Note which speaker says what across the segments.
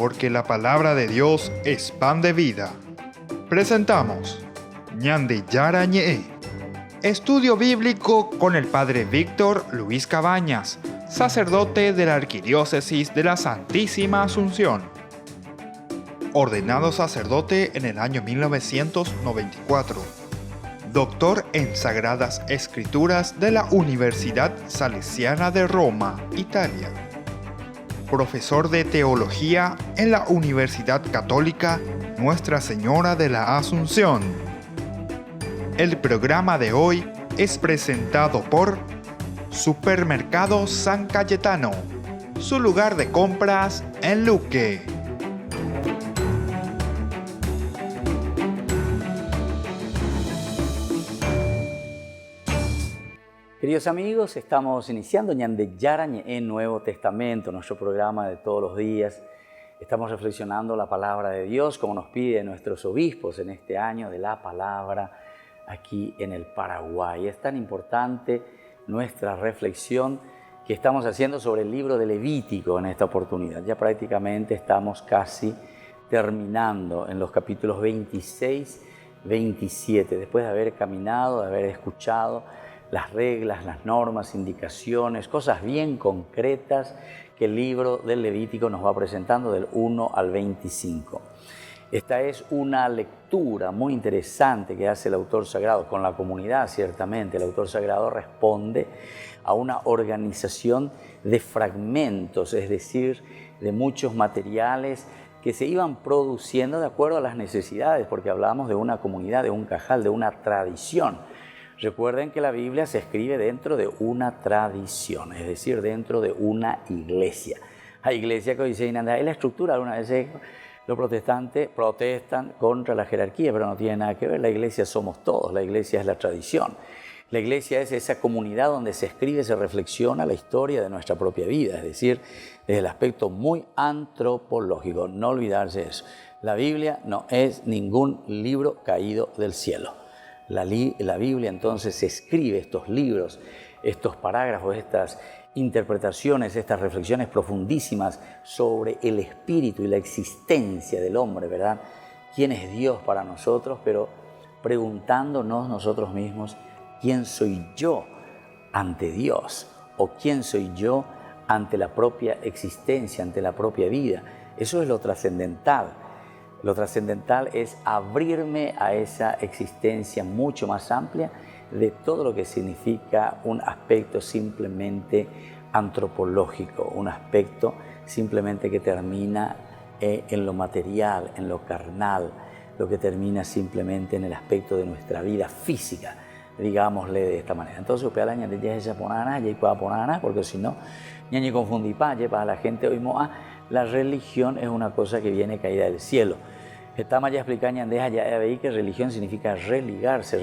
Speaker 1: porque la palabra de Dios es pan de vida. Presentamos Ñande Yara Ñe, estudio bíblico con el Padre Víctor Luis Cabañas, sacerdote de la Arquidiócesis de la Santísima Asunción. Ordenado sacerdote en el año 1994. Doctor en Sagradas Escrituras de la Universidad Salesiana de Roma, Italia. Profesor de Teología en la Universidad Católica Nuestra Señora de la Asunción. El programa de hoy es presentado por Supermercado San Cayetano, su lugar de compras en Luque.
Speaker 2: Queridos amigos, estamos iniciando Ñande Yara Ñe Nuevo Testamento, nuestro programa de todos los días. Estamos reflexionando la palabra de Dios, como nos piden nuestros obispos en este año de la palabra aquí en el Paraguay. Es tan importante nuestra reflexión que estamos haciendo sobre el libro de Levítico en esta oportunidad. Ya prácticamente estamos casi terminando en los capítulos 26, 27, después de haber caminado, de haber escuchado las reglas, las normas, indicaciones, cosas bien concretas que el libro del Levítico nos va presentando del 1 al 25. Esta es una lectura muy interesante que hace el autor sagrado con la comunidad, ciertamente. El autor sagrado responde a una organización de fragmentos, es decir, de muchos materiales que se iban produciendo de acuerdo a las necesidades, porque hablamos de una comunidad, de un cajal, de una tradición. Recuerden que la Biblia se escribe dentro de una tradición, es decir, dentro de una iglesia. Hay iglesias que dicen, anda, es la estructura. Algunas veces los protestantes protestan contra la jerarquía, pero no tiene nada que ver. La iglesia somos todos, la iglesia es la tradición. La iglesia es esa comunidad donde se escribe, se reflexiona la historia de nuestra propia vida, es decir, desde el aspecto muy antropológico. No olvidarse de eso. La Biblia no es ningún libro caído del cielo. La Biblia entonces se escribe, estos libros, estos parágrafos, estas interpretaciones, estas reflexiones profundísimas sobre el espíritu y la existencia del hombre, ¿verdad? ¿Quién es Dios para nosotros? Pero preguntándonos nosotros mismos, ¿quién soy yo ante Dios? ¿O quién soy yo ante la propia existencia, ante la propia vida? Eso es lo trascendental. Lo trascendental es abrirme a esa existencia mucho más amplia de todo lo que significa un aspecto simplemente antropológico, un aspecto simplemente que termina en lo material, en lo carnal, lo que termina simplemente en el aspecto de nuestra vida física, digámosle de esta manera. Entonces, porque si no, ñañi confundí para la gente oímos, la religión es una cosa que viene caída del cielo. Estamos ya explicando que religión significa religarse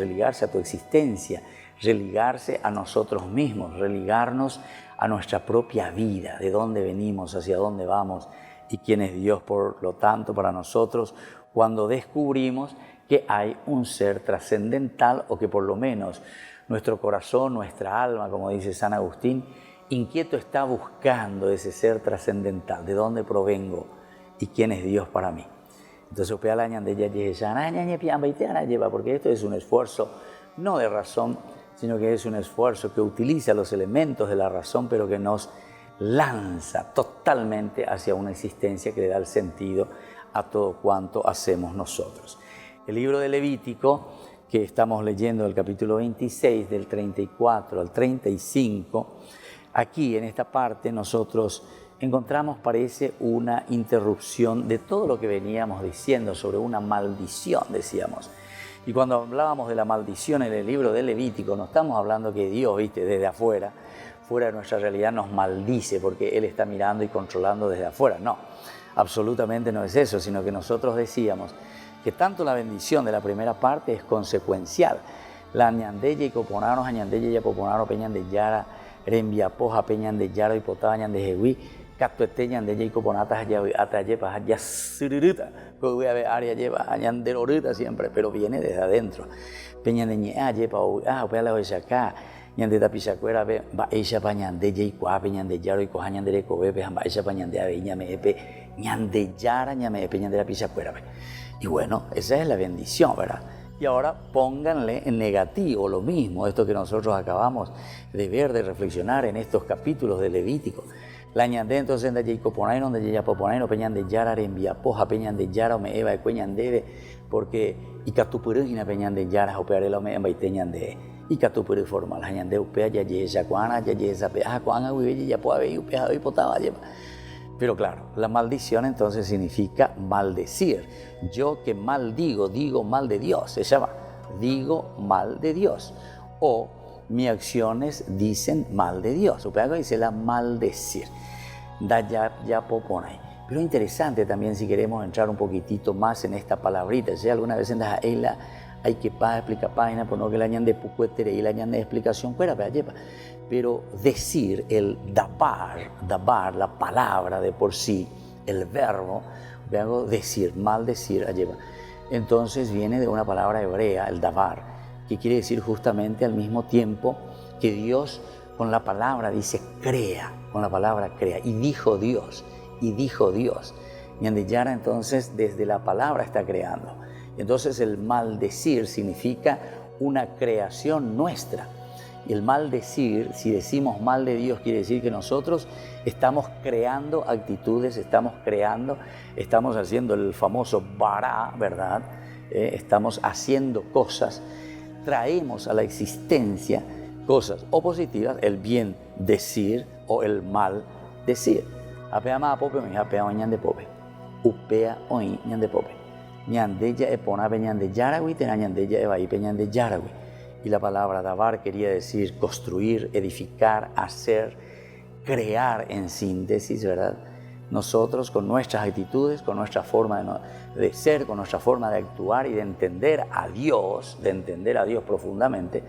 Speaker 2: a tu existencia, religarse a nosotros mismos, religarnos a nuestra propia vida, de dónde venimos, hacia dónde vamos y quién es Dios, por lo tanto, para nosotros, cuando descubrimos que hay un ser trascendental o que por lo menos nuestro corazón, nuestra alma, como dice San Agustín, inquieto está buscando ese ser trascendental, de dónde provengo y quién es Dios para mí. Entonces, porque esto es un esfuerzo no de razón, sino que es un esfuerzo que utiliza los elementos de la razón, pero que nos lanza totalmente hacia una existencia que le da el sentido a todo cuanto hacemos nosotros. El libro de Levítico, que estamos leyendo del capítulo 26, del 34 al 35, aquí en esta parte nosotros encontramos, parece, una interrupción de todo lo que veníamos diciendo sobre una maldición, decíamos. Y cuando hablábamos de la maldición en el libro de Levítico, no estamos hablando que Dios, desde afuera, fuera de nuestra realidad, nos maldice porque Él está mirando y controlando desde afuera. No, absolutamente no es eso, sino que nosotros decíamos que tanto la bendición de la primera parte es consecuencial. La ñandella y coponaros, añandella y apoponaros, peñan de yara, rembiapoja, peñan de yara y potañan de jehuí, catueteñan de Jacob Bonatas atayepa ya siriruta, que área lleva añanderorita siempre, pero viene desde adentro. Peñan de ñea yepa o la acá ñande tapichacuera ve mba'éicha pa ñande jaikuaape ñande jára oikoha ñande rekovépe ha mba'éicha pa ñande avei ñame'ẽpe ñande jára ñame'ẽpe ñande tapichacuérape. Y bueno, esa es la bendición, ¿verdad? Y ahora pónganle en negativo lo mismo, esto que nosotros acabamos de ver, de reflexionar en estos capítulos de Levítico. La ñande entonces en Jacoponay, donde ya Poponay, no peñan de Yara, envía poja, peñan de Yara, o me eva de cueñan debe, porque y catupurugina peñan de Yara, o pearela o me embaiteñan de y catupuru formal, hañan de upea, ya yesa cuana, ya yesa pea, cuana, uy, ya puede haber upea, hoy potaba, lleva. Pero claro, la maldición entonces significa maldecir. Yo que maldigo, digo mal de Dios, se llama digo mal de Dios. O mis acciones dicen mal de Dios. O algo dice la maldecir. Da ya poponai. Pero interesante también si queremos entrar un poquitito más en esta palabrita. Si alguna vez en la hay que explicar página, por no que la ñan de pucuetere y la ñan de explicación fuera, pero decir, el dabar, la palabra de por sí, el verbo, decir, maldecir, entonces viene de una palabra hebrea, el dabar, que quiere decir justamente al mismo tiempo que Dios con la palabra dice crea, con la palabra crea, y dijo Dios. Ñandeyara entonces desde la palabra está creando. Entonces el maldecir significa una creación nuestra. Y el maldecir, si decimos mal de Dios, quiere decir que nosotros estamos creando actitudes, estamos haciendo el famoso bara, ¿verdad? Estamos haciendo cosas, traemos a la existencia cosas o positivas, el bien decir o el mal decir. Apea ma pope, mi apea oñan de pope. Upea oñan de pope. Ñandella epona peñan de yaragüi, tena ñandella evaí peñan de yaragüi. Y la palabra dabar quería decir construir, edificar, hacer, crear en síntesis, ¿verdad? Nosotros con nuestras actitudes, con nuestra forma de ser, con nuestra forma de actuar y de entender a Dios profundamente,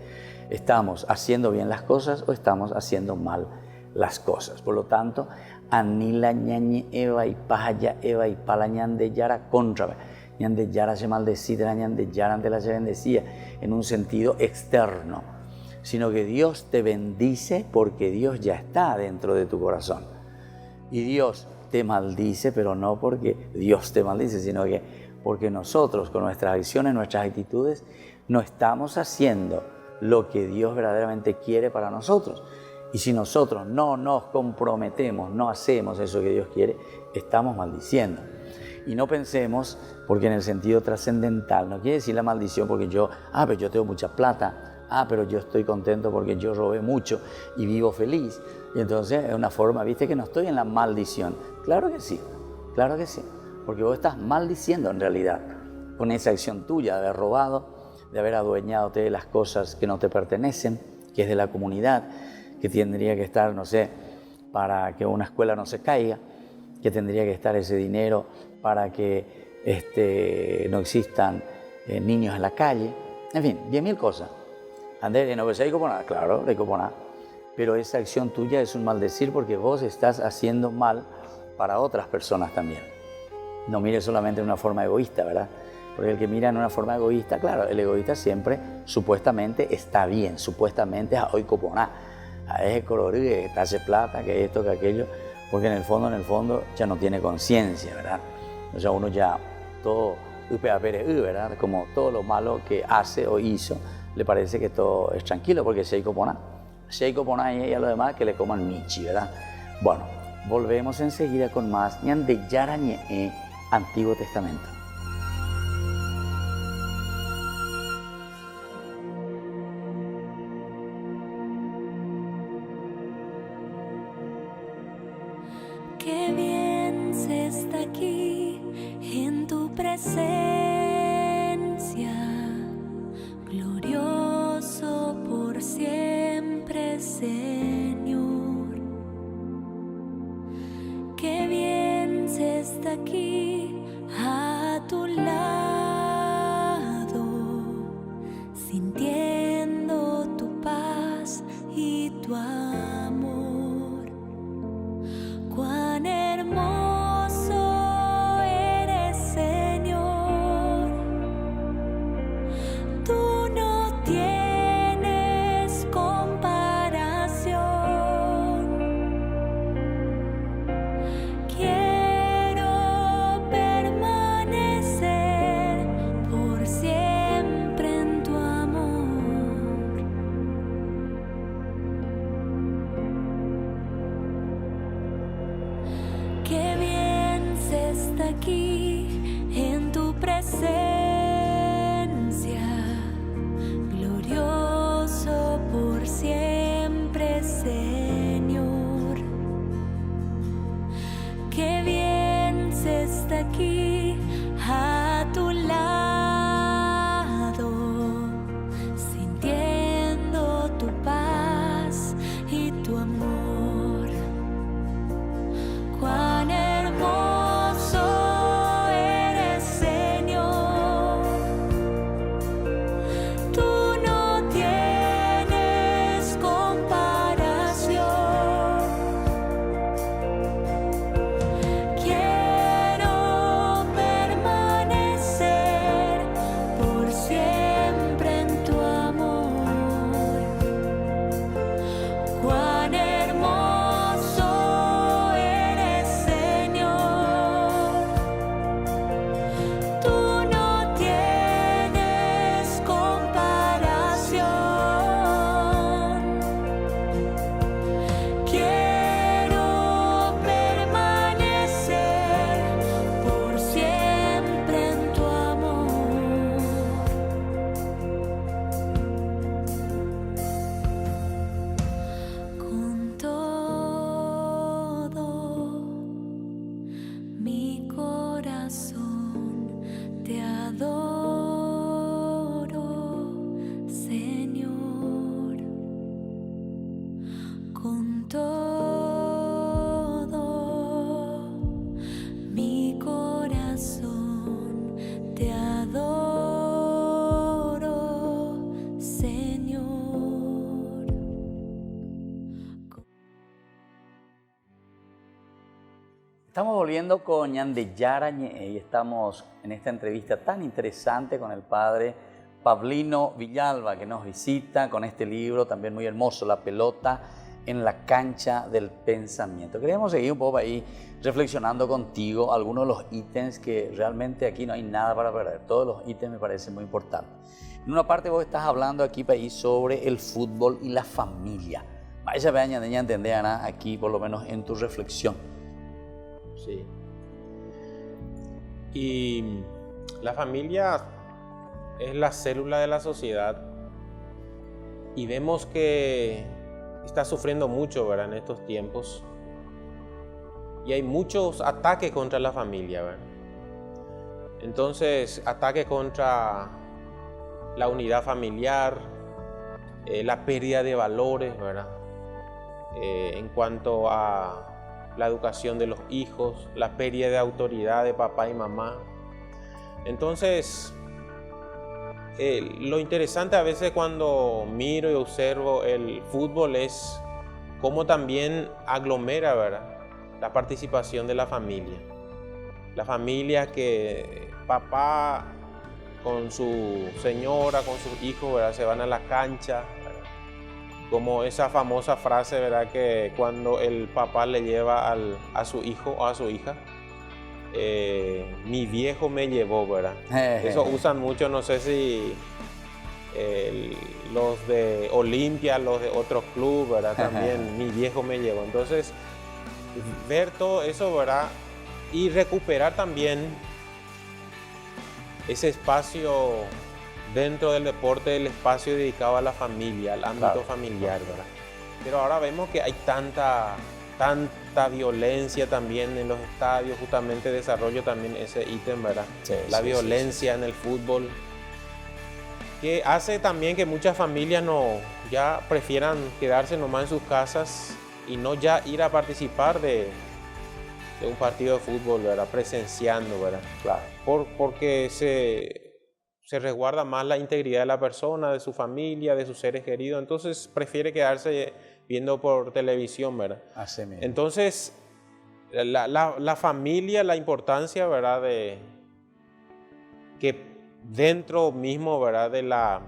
Speaker 2: estamos haciendo bien las cosas o estamos haciendo mal las cosas. Por lo tanto, anila ñañe eva y paya eva y pala ñandeyara contra. Ñandeyara se maldecida, ñandeyara ante la se bendecía en un sentido externo, sino que Dios te bendice porque Dios ya está dentro de tu corazón. Y Dios te maldice, pero no porque Dios te maldice, sino que porque nosotros con nuestras acciones, nuestras actitudes, no estamos haciendo lo que Dios verdaderamente quiere para nosotros. Y si nosotros no nos comprometemos, no hacemos eso que Dios quiere, estamos maldiciendo. Y no pensemos, porque en el sentido trascendental, no quiere decir la maldición porque pero yo tengo mucha plata, pero yo estoy contento porque yo robé mucho y vivo feliz. Y entonces es una forma, viste que no estoy en la maldición. Claro que sí, porque vos estás maldiciendo en realidad con esa acción tuya de haber robado, de haber adueñadote de las cosas que no te pertenecen, que es de la comunidad, que tendría que estar, no sé, para que una escuela no se caiga, que tendría que estar ese dinero para que no existan niños en la calle, en fin, 10.000 cosas. Andrés, no ves ahí como nada, claro, hay como nada. Pero esa acción tuya es un maldecir porque vos estás haciendo mal para otras personas también. No mires solamente de una forma egoísta, ¿verdad? Porque el que mira en una forma egoísta, claro, el egoísta siempre supuestamente está bien, supuestamente hoy coponá, es colorido, que hace plata, que esto, que aquello, porque en el fondo ya no tiene conciencia, ¿verdad? O sea, uno ya todo, ¿verdad? Como todo lo malo que hace o hizo, le parece que todo es tranquilo, porque si hay coponá y a lo demás que le coman michi, ¿verdad? Bueno, volvemos enseguida con más Ñandeyara Ñe'e, Antiguo Testamento.
Speaker 3: Qué bien se está aquí en tu presencia, glorioso por siempre, Señor. Qué bien se está aquí a tu lado, sintiendo tu paz y tu amor. Cuán hermoso eres, Señor. Tú no tienes comparación. está aquí a tu lado, sintiendo tu paz y tu amor. Cuán hermoso eres, Señor. Tú no tienes comparación. Quiero permanecer por siempre en tu amor. Cuán hermoso eres, Señor. Tú no tienes comparación. Quiero permanecer por siempre en tu amor. Con todo mi corazón te adoro, Señor. Con todo mi corazón te adoro, Señor.
Speaker 2: Estamos volviendo con Ñande Yarañe y estamos en esta entrevista tan interesante con el padre Pablino Villalba, que nos visita con este libro también muy hermoso, La pelota en la cancha del pensamiento. Queríamos seguir un poco ahí reflexionando contigo algunos de los ítems que realmente aquí no hay nada para perder. Todos los ítems me parecen muy importantes. En una parte vos estás hablando aquí ahí sobre el fútbol y la familia. Vaya, vean, ya entender aquí por lo menos en tu reflexión.
Speaker 4: Sí. Y la familia es la célula de la sociedad y vemos que está sufriendo mucho, ¿verdad?, en estos tiempos. Y hay muchos ataques contra la familia, ¿verdad? Entonces, ataques contra la unidad familiar, la pérdida de valores, ¿verdad? En cuanto a la educación de los hijos, la pérdida de autoridad de papá y mamá. Entonces, lo interesante a veces cuando miro y observo el fútbol es cómo también aglomera, ¿verdad?, la participación de la familia. La familia que papá con su señora, con sus hijos, ¿verdad?, se van a la cancha, ¿verdad? Como esa famosa frase, ¿verdad?, que cuando el papá le lleva a su hijo o a su hija, mi viejo me llevó, ¿verdad? Eso usan mucho, no sé si los de Olimpia, los de otros clubes, ¿verdad? También mi viejo me llevó. Entonces, ver todo eso, ¿verdad?, y recuperar también ese espacio dentro del deporte, el espacio dedicado a la familia, al ámbito familiar, ¿verdad? Pero ahora vemos que hay tanta violencia también en los estadios, justamente desarrollo también ese ítem, ¿verdad?
Speaker 2: Sí,
Speaker 4: la
Speaker 2: sí,
Speaker 4: violencia en el fútbol, que hace también que muchas familias ya prefieran quedarse nomás en sus casas y no ya ir a participar de un partido de fútbol, ¿verdad?, presenciando, ¿verdad?
Speaker 2: Claro.
Speaker 4: Porque se resguarda más la integridad de la persona, de su familia, de sus seres queridos, entonces prefiere quedarse viendo por televisión, ¿verdad?
Speaker 2: Así mismo.
Speaker 4: Entonces, la familia, la importancia, ¿verdad?, de que dentro mismo, ¿verdad?, de la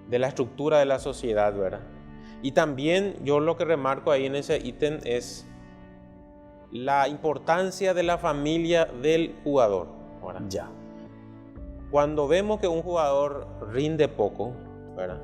Speaker 4: estructura de la sociedad, ¿verdad? Y también yo lo que remarco ahí en ese ítem es la importancia de la familia del jugador, ¿verdad?
Speaker 2: Ya.
Speaker 4: Cuando vemos que un jugador rinde poco, ¿verdad?,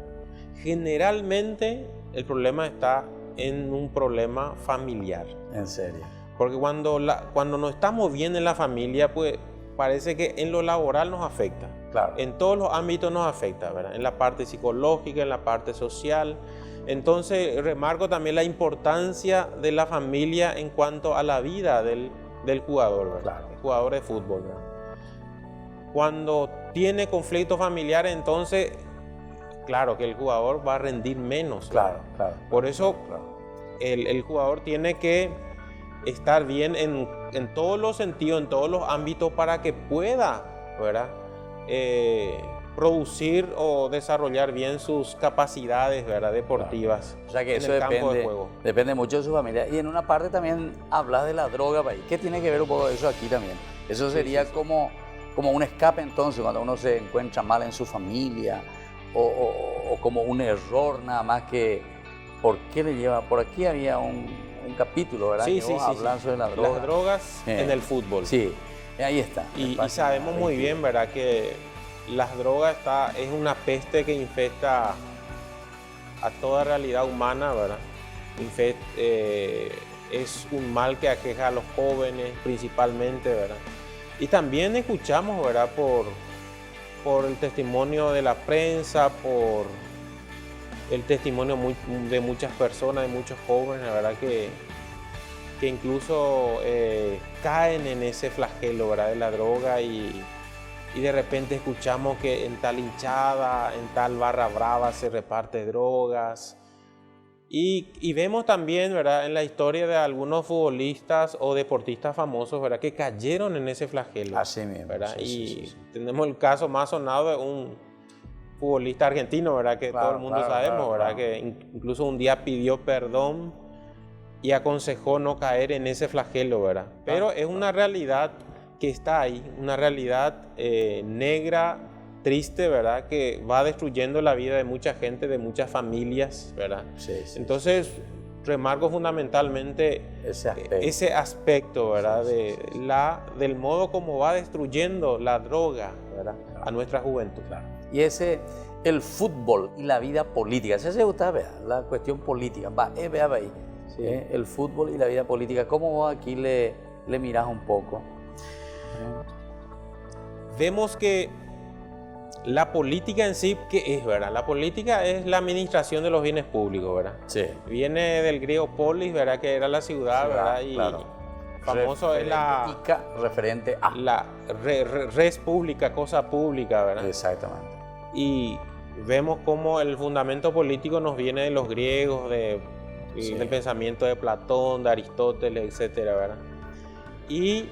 Speaker 4: generalmente el problema está en un problema familiar.
Speaker 2: En serio.
Speaker 4: Porque cuando no estamos bien en la familia, pues parece que en lo laboral nos afecta.
Speaker 2: Claro.
Speaker 4: En todos los ámbitos nos afecta, ¿verdad? En la parte psicológica, en la parte social. Entonces, remarco también la importancia de la familia en cuanto a la vida del del jugador, ¿verdad?
Speaker 2: Claro.
Speaker 4: El jugador de fútbol, ¿verdad? Cuando tiene conflictos familiares, entonces, claro que el jugador va a rendir menos.
Speaker 2: Claro,
Speaker 4: ¿verdad?
Speaker 2: claro.
Speaker 4: Por eso
Speaker 2: Claro.
Speaker 4: el jugador tiene que estar bien en todos los sentidos, en todos los ámbitos para que pueda, ¿verdad? Producir o desarrollar bien sus capacidades, ¿verdad? Deportivas.
Speaker 2: O sea que
Speaker 4: en
Speaker 2: eso
Speaker 4: el campo de
Speaker 2: depende,
Speaker 4: juego.
Speaker 2: depende mucho de su familia. Y en una parte también hablas de la droga, país. ¿Qué tiene que ver un poco de eso aquí también? Eso sería
Speaker 4: sí.
Speaker 2: como un escape entonces, cuando uno se encuentra mal en su familia, o como un error nada más que, ¿por qué le lleva? Por aquí había un capítulo, ¿verdad?
Speaker 4: Sí,
Speaker 2: que vos hablas sobre la droga.
Speaker 4: Las drogas en el fútbol.
Speaker 2: Sí, ahí está.
Speaker 4: Y
Speaker 2: Página
Speaker 4: sabemos muy
Speaker 2: 22.
Speaker 4: bien, ¿verdad? Que las drogas es una peste que infecta a toda realidad humana, ¿verdad? Es un mal que aqueja a los jóvenes principalmente, ¿verdad? Y también escuchamos, ¿verdad? Por el testimonio de la prensa, por el testimonio de muchas personas, de muchos jóvenes, la verdad que incluso caen en ese flagelo, ¿verdad? De la droga y de repente escuchamos que en tal hinchada, en tal barra brava se reparte drogas. Y vemos también, ¿verdad? En la historia de algunos futbolistas o deportistas famosos, ¿verdad? Que cayeron en ese flagelo.
Speaker 2: Así mismo.
Speaker 4: ¿verdad?
Speaker 2: Sí.
Speaker 4: Tenemos el caso más sonado de un futbolista argentino, ¿verdad? Que
Speaker 2: Claro,
Speaker 4: todo el mundo
Speaker 2: claro,
Speaker 4: sabemos,
Speaker 2: claro,
Speaker 4: ¿verdad?
Speaker 2: claro.
Speaker 4: Que incluso un día pidió perdón y aconsejó no caer en ese flagelo, ¿verdad? Pero es una realidad que está ahí, una realidad negra, triste, ¿verdad? Que va destruyendo la vida de mucha gente, de muchas familias, ¿verdad?
Speaker 2: Sí.
Speaker 4: Entonces, remarco fundamentalmente ese aspecto, ¿verdad?
Speaker 2: Sí.
Speaker 4: Del modo como va destruyendo la droga, ¿verdad? A nuestra juventud.
Speaker 2: Claro. Y el fútbol y la vida política, esa se gusta, vea, la cuestión política, vea ahí,
Speaker 4: Sí.
Speaker 2: el fútbol y la vida política, ¿cómo vos aquí le mirás un poco?
Speaker 4: Vemos que la política en sí, ¿qué es, verdad? La política es la administración de los bienes públicos, ¿verdad?
Speaker 2: Sí.
Speaker 4: Viene del griego polis, ¿verdad? Que era la ciudad, ¿verdad? Y
Speaker 2: claro.
Speaker 4: famoso es
Speaker 2: referente a.
Speaker 4: la res pública, cosa pública, ¿verdad?
Speaker 2: Exactamente.
Speaker 4: Y vemos cómo el fundamento político nos viene de los griegos, del pensamiento de Platón, de Aristóteles, etcétera, ¿verdad? Y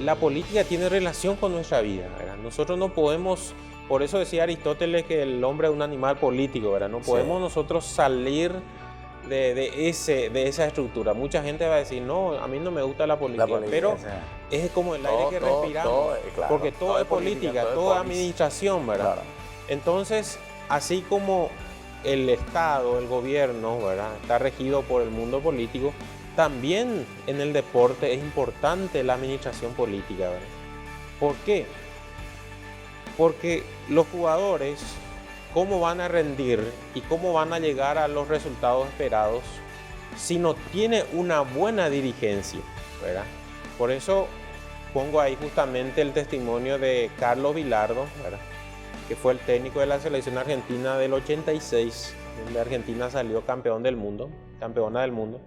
Speaker 4: la política tiene relación con nuestra vida, ¿verdad? Nosotros no podemos, por eso decía Aristóteles que el hombre es un animal político, ¿verdad? No podemos nosotros salir de esa estructura. Mucha gente va a decir, no, a mí no me gusta la política, pero es como el aire que respiramos, porque todo es política, todo es administración, ¿verdad?
Speaker 2: Claro.
Speaker 4: Entonces, así como el Estado, el gobierno, ¿verdad? Está regido por el mundo político, también en el deporte es importante la administración política, ¿verdad? ¿Por qué? Porque los jugadores, ¿cómo van a rendir y cómo van a llegar a los resultados esperados si no tiene una buena dirigencia, ¿verdad? Por eso pongo ahí justamente el testimonio de Carlos Bilardo, ¿verdad? Que fue el técnico de la selección argentina del 86, donde Argentina salió campeona del mundo.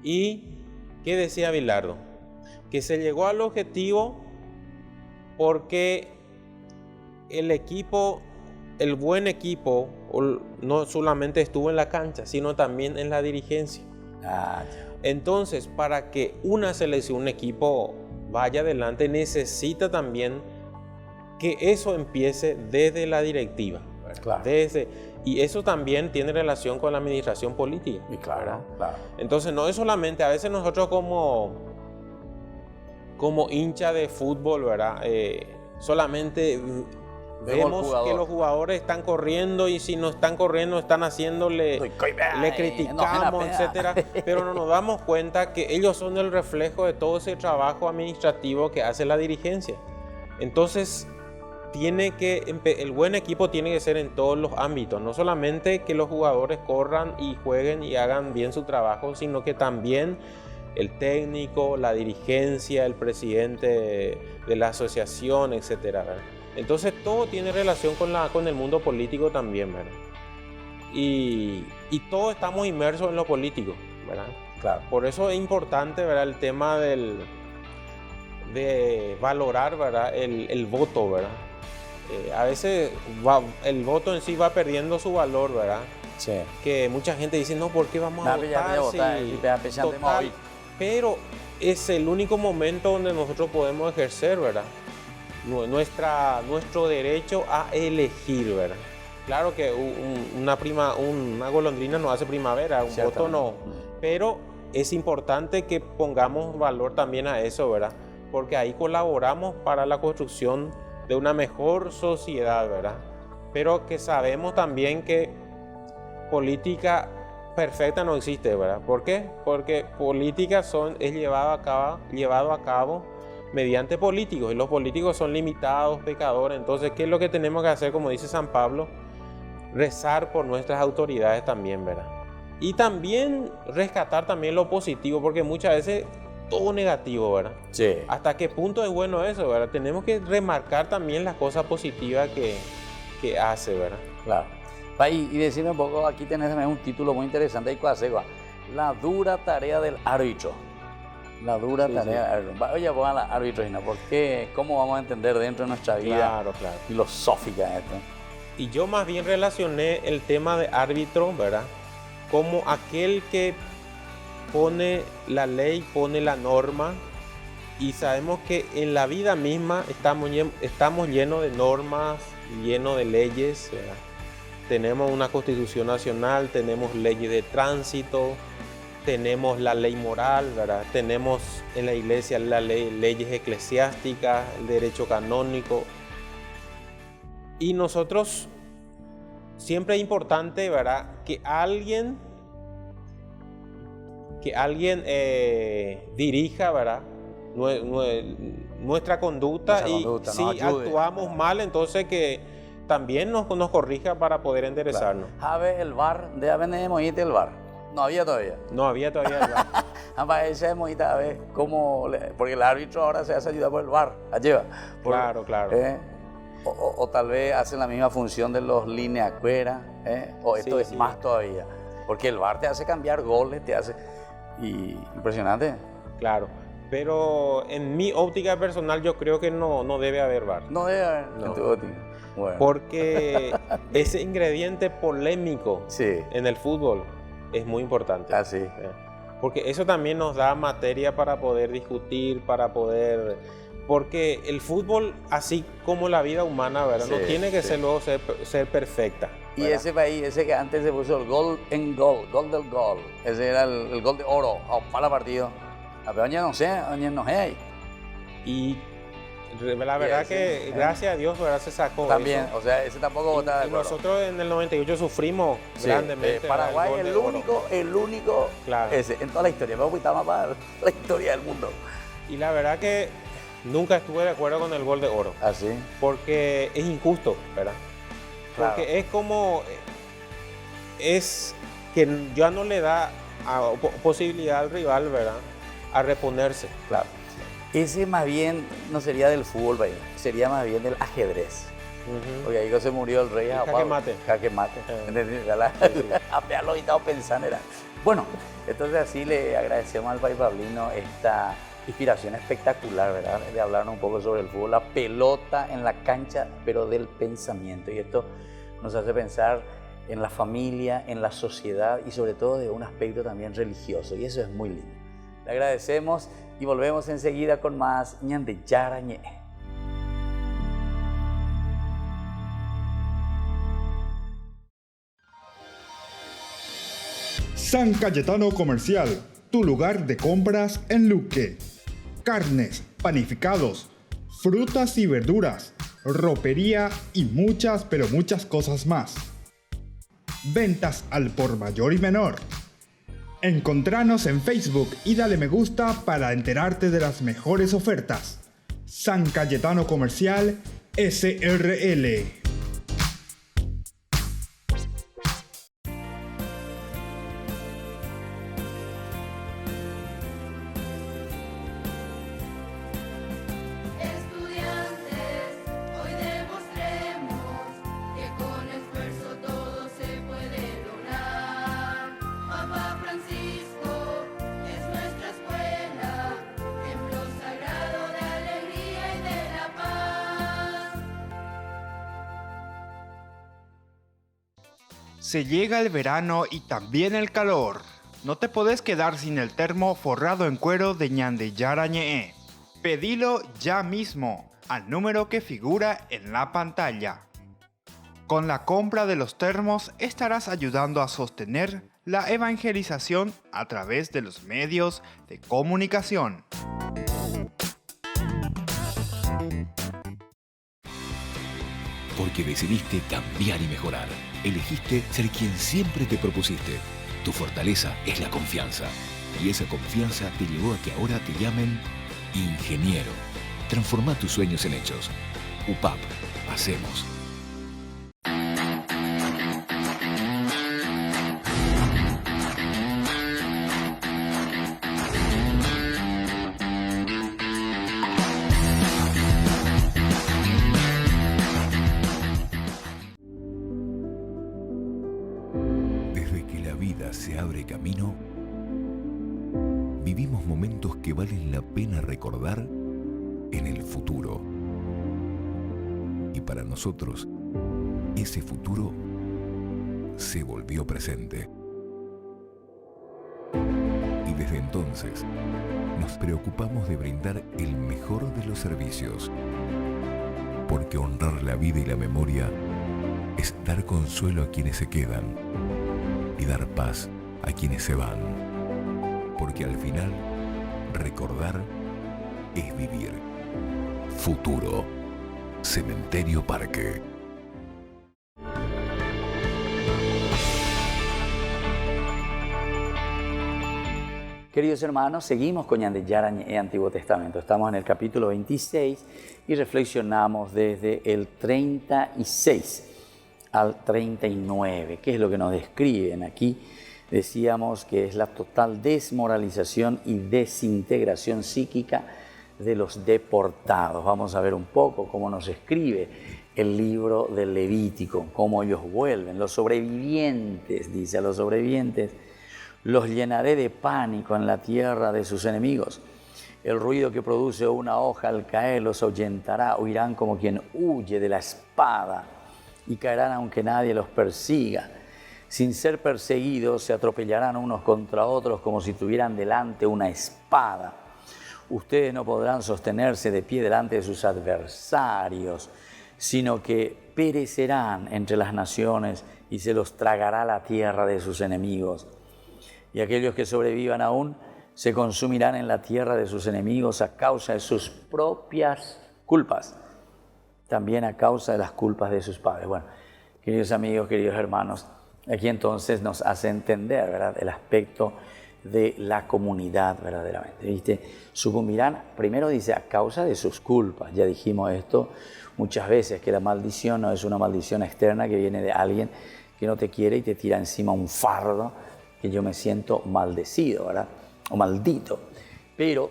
Speaker 4: ¿Y qué decía Bilardo? Que se llegó al objetivo porque el buen equipo, no solamente estuvo en la cancha, sino también en la dirigencia. Entonces, para que una selección, un equipo vaya adelante, necesita también que eso empiece desde la directiva.
Speaker 2: Claro.
Speaker 4: Y eso también tiene relación con la administración política.
Speaker 2: Claro.
Speaker 4: Entonces, no es solamente, a veces nosotros como hincha de fútbol, ¿verdad? Solamente vemos que los jugadores están corriendo y si no están corriendo, están haciéndole, le criticamos, etcétera. Pero no nos damos cuenta que ellos son el reflejo de todo ese trabajo administrativo que hace la dirigencia. Entonces, el buen equipo tiene que ser en todos los ámbitos, no solamente que los jugadores corran y jueguen y hagan bien su trabajo, sino que también el técnico, la dirigencia, el presidente de la asociación, etcétera, ¿verdad? Entonces todo tiene relación con el mundo político también, ¿verdad? Y todos estamos inmersos en lo político, ¿verdad?
Speaker 2: Claro.
Speaker 4: Por eso es importante, ¿verdad? El tema de valorar, ¿verdad? El voto, ¿verdad? A veces el voto en sí va perdiendo su valor, ¿verdad?
Speaker 2: Sí.
Speaker 4: Que mucha gente dice, no, ¿por qué vamos a votar?
Speaker 2: Total,
Speaker 4: Total, pero es el único momento donde nosotros podemos ejercer, ¿verdad? Nuestro derecho a elegir, ¿verdad? Claro que una golondrina no hace primavera, un voto no, pero es importante que pongamos valor también a eso, ¿verdad? Porque ahí colaboramos para la construcción de una mejor sociedad, ¿verdad? Pero que sabemos también que política perfecta no existe, ¿verdad? ¿Por qué? Porque política es llevado a cabo mediante políticos, y los políticos son limitados, pecadores. Entonces, ¿qué es lo que tenemos que hacer? Como dice San Pablo, rezar por nuestras autoridades también, ¿verdad? Y también rescatar también lo positivo, porque muchas veces todo negativo, ¿verdad?
Speaker 2: Sí.
Speaker 4: ¿Hasta qué punto es bueno eso, verdad? Tenemos que remarcar también las cosas positivas que hace, ¿verdad?
Speaker 2: Claro. Y decime un poco, aquí tenés también un título muy interesante, la dura tarea del árbitro. La dura tarea del árbitro. Oye, pongan al árbitro, ¿por qué? ¿Cómo vamos a entender dentro de nuestra vida filosófica esto?
Speaker 4: Y yo más bien relacioné el tema de árbitro, ¿verdad? Como aquel que pone la ley, pone la norma, y sabemos que en la vida misma estamos llenos de normas, llenos de leyes, ¿verdad? Tenemos una Constitución Nacional, tenemos leyes de tránsito, tenemos la ley moral, ¿verdad? Tenemos en la iglesia leyes eclesiásticas, el derecho canónico. Y nosotros, siempre es importante, ¿verdad? Que alguien dirija, ¿verdad? Nuestra conducta, y si actuamos mal, entonces que también nos corrija para poder enderezarnos.
Speaker 2: Claro. El VAR, de el VAR. No había todavía.
Speaker 4: No había todavía el VAR.
Speaker 2: Ese es a ver cómo, porque el árbitro ahora se hace ayudar por el VAR.
Speaker 4: Claro.
Speaker 2: O tal vez hacen la misma función de los lineacuera, o esto es más todavía. Porque el VAR te hace cambiar goles, te hace... impresionante.
Speaker 4: Claro. Pero en mi óptica personal yo creo que no debe haber VAR.
Speaker 2: No debe haber en tu óptica. Bueno.
Speaker 4: Porque ese ingrediente polémico en el fútbol es muy importante.
Speaker 2: Así.
Speaker 4: Porque eso también nos da materia para poder discutir, porque el fútbol, así como la vida humana, ¿verdad? No tiene que ser luego ser perfecta, ¿verdad?
Speaker 2: Y ese país, ese que antes se puso el gol del gol, ese era el gol de oro para partido. Pero ya no sé ahí.
Speaker 4: Y la verdad que gracias a Dios, ¿verdad? Se sacó
Speaker 2: también,
Speaker 4: eso.
Speaker 2: o sea, ese tampoco votaba de acuerdo.
Speaker 4: Nosotros en el 98 sufrimos grandemente.
Speaker 2: Paraguay el único
Speaker 4: claro.
Speaker 2: Ese, en toda la historia. Me voy a más para la historia del mundo.
Speaker 4: Y la verdad que nunca estuve de acuerdo con el gol de oro.
Speaker 2: ¿Ah, sí?
Speaker 4: Porque es injusto, ¿verdad?
Speaker 2: Claro.
Speaker 4: Porque es que ya no le da posibilidad al rival, ¿verdad? A reponerse.
Speaker 2: Claro. Ese más bien no sería del fútbol, sería más bien del ajedrez. Porque ahí se murió el rey. Jaque mate. Lo he estado pensando. Bueno, entonces así le agradecemos al Pai Pablino esta inspiración espectacular, ¿verdad? De hablarnos un poco sobre el fútbol, la pelota en la cancha, pero del pensamiento. Y esto nos hace pensar en la familia, en la sociedad y sobre todo de un aspecto también religioso. Y eso es muy lindo. Le agradecemos y volvemos enseguida con más Ñande Yarañe.
Speaker 1: San Cayetano Comercial, tu lugar de compras en Luque. Carnes, panificados, frutas y verduras, ropería y muchas, pero muchas cosas más. Ventas al por mayor y menor. Encontranos en Facebook y dale me gusta para enterarte de las mejores ofertas. San Cayetano Comercial SRL. Se llega el verano y también el calor. No te podés quedar sin el termo forrado en cuero de Ñande Yara Ñe'e. Pedilo ya mismo al número que figura en la pantalla. Con la compra de los termos estarás ayudando a sostener la evangelización a través de los medios de comunicación.
Speaker 5: Porque decidiste cambiar y mejorar. Elegiste ser quien siempre te propusiste. Tu fortaleza es la confianza. Y esa confianza te llevó a que ahora te llamen ingeniero. Transforma tus sueños en hechos. UPAP. Hacemos. Desde que la vida se abre camino, vivimos momentos que valen la pena recordar en el futuro. Y para nosotros, ese futuro se volvió presente. Y desde entonces, nos preocupamos de brindar el mejor de los servicios. Porque honrar la vida y la memoria es dar consuelo a quienes se quedan y dar paz a quienes se van. Porque al final, recordar es vivir. Futuro. Cementerio Parque.
Speaker 2: Queridos hermanos, seguimos con Ñande Yara Ñe'e Antiguo Testamento. Estamos en el capítulo 26 y reflexionamos desde el 36 al 39. ¿Qué es lo que nos describen aquí? Decíamos que es la total desmoralización y desintegración psíquica de los deportados. Vamos a ver un poco cómo nos escribe el libro del Levítico, cómo ellos vuelven. Los sobrevivientes, dice a los sobrevivientes, los llenaré de pánico en la tierra de sus enemigos. El ruido que produce una hoja al caer los ahuyentará, huirán como quien huye de la espada y caerán aunque nadie los persiga. Sin ser perseguidos se atropellarán unos contra otros como si tuvieran delante una espada. Ustedes no podrán sostenerse de pie delante de sus adversarios, sino que perecerán entre las naciones y se los tragará la tierra de sus enemigos. Y aquellos que sobrevivan aún se consumirán en la tierra de sus enemigos a causa de sus propias culpas, también a causa de las culpas de sus padres. Bueno, queridos amigos, queridos hermanos, aquí entonces nos hace entender, ¿verdad?, el aspecto de la comunidad verdaderamente. ¿Viste? Sucumbirán, primero dice, a causa de sus culpas. Ya dijimos esto muchas veces, que la maldición no es una maldición externa que viene de alguien que no te quiere y te tira encima un fardo, que yo me siento maldecido, ¿verdad?, o maldito. Pero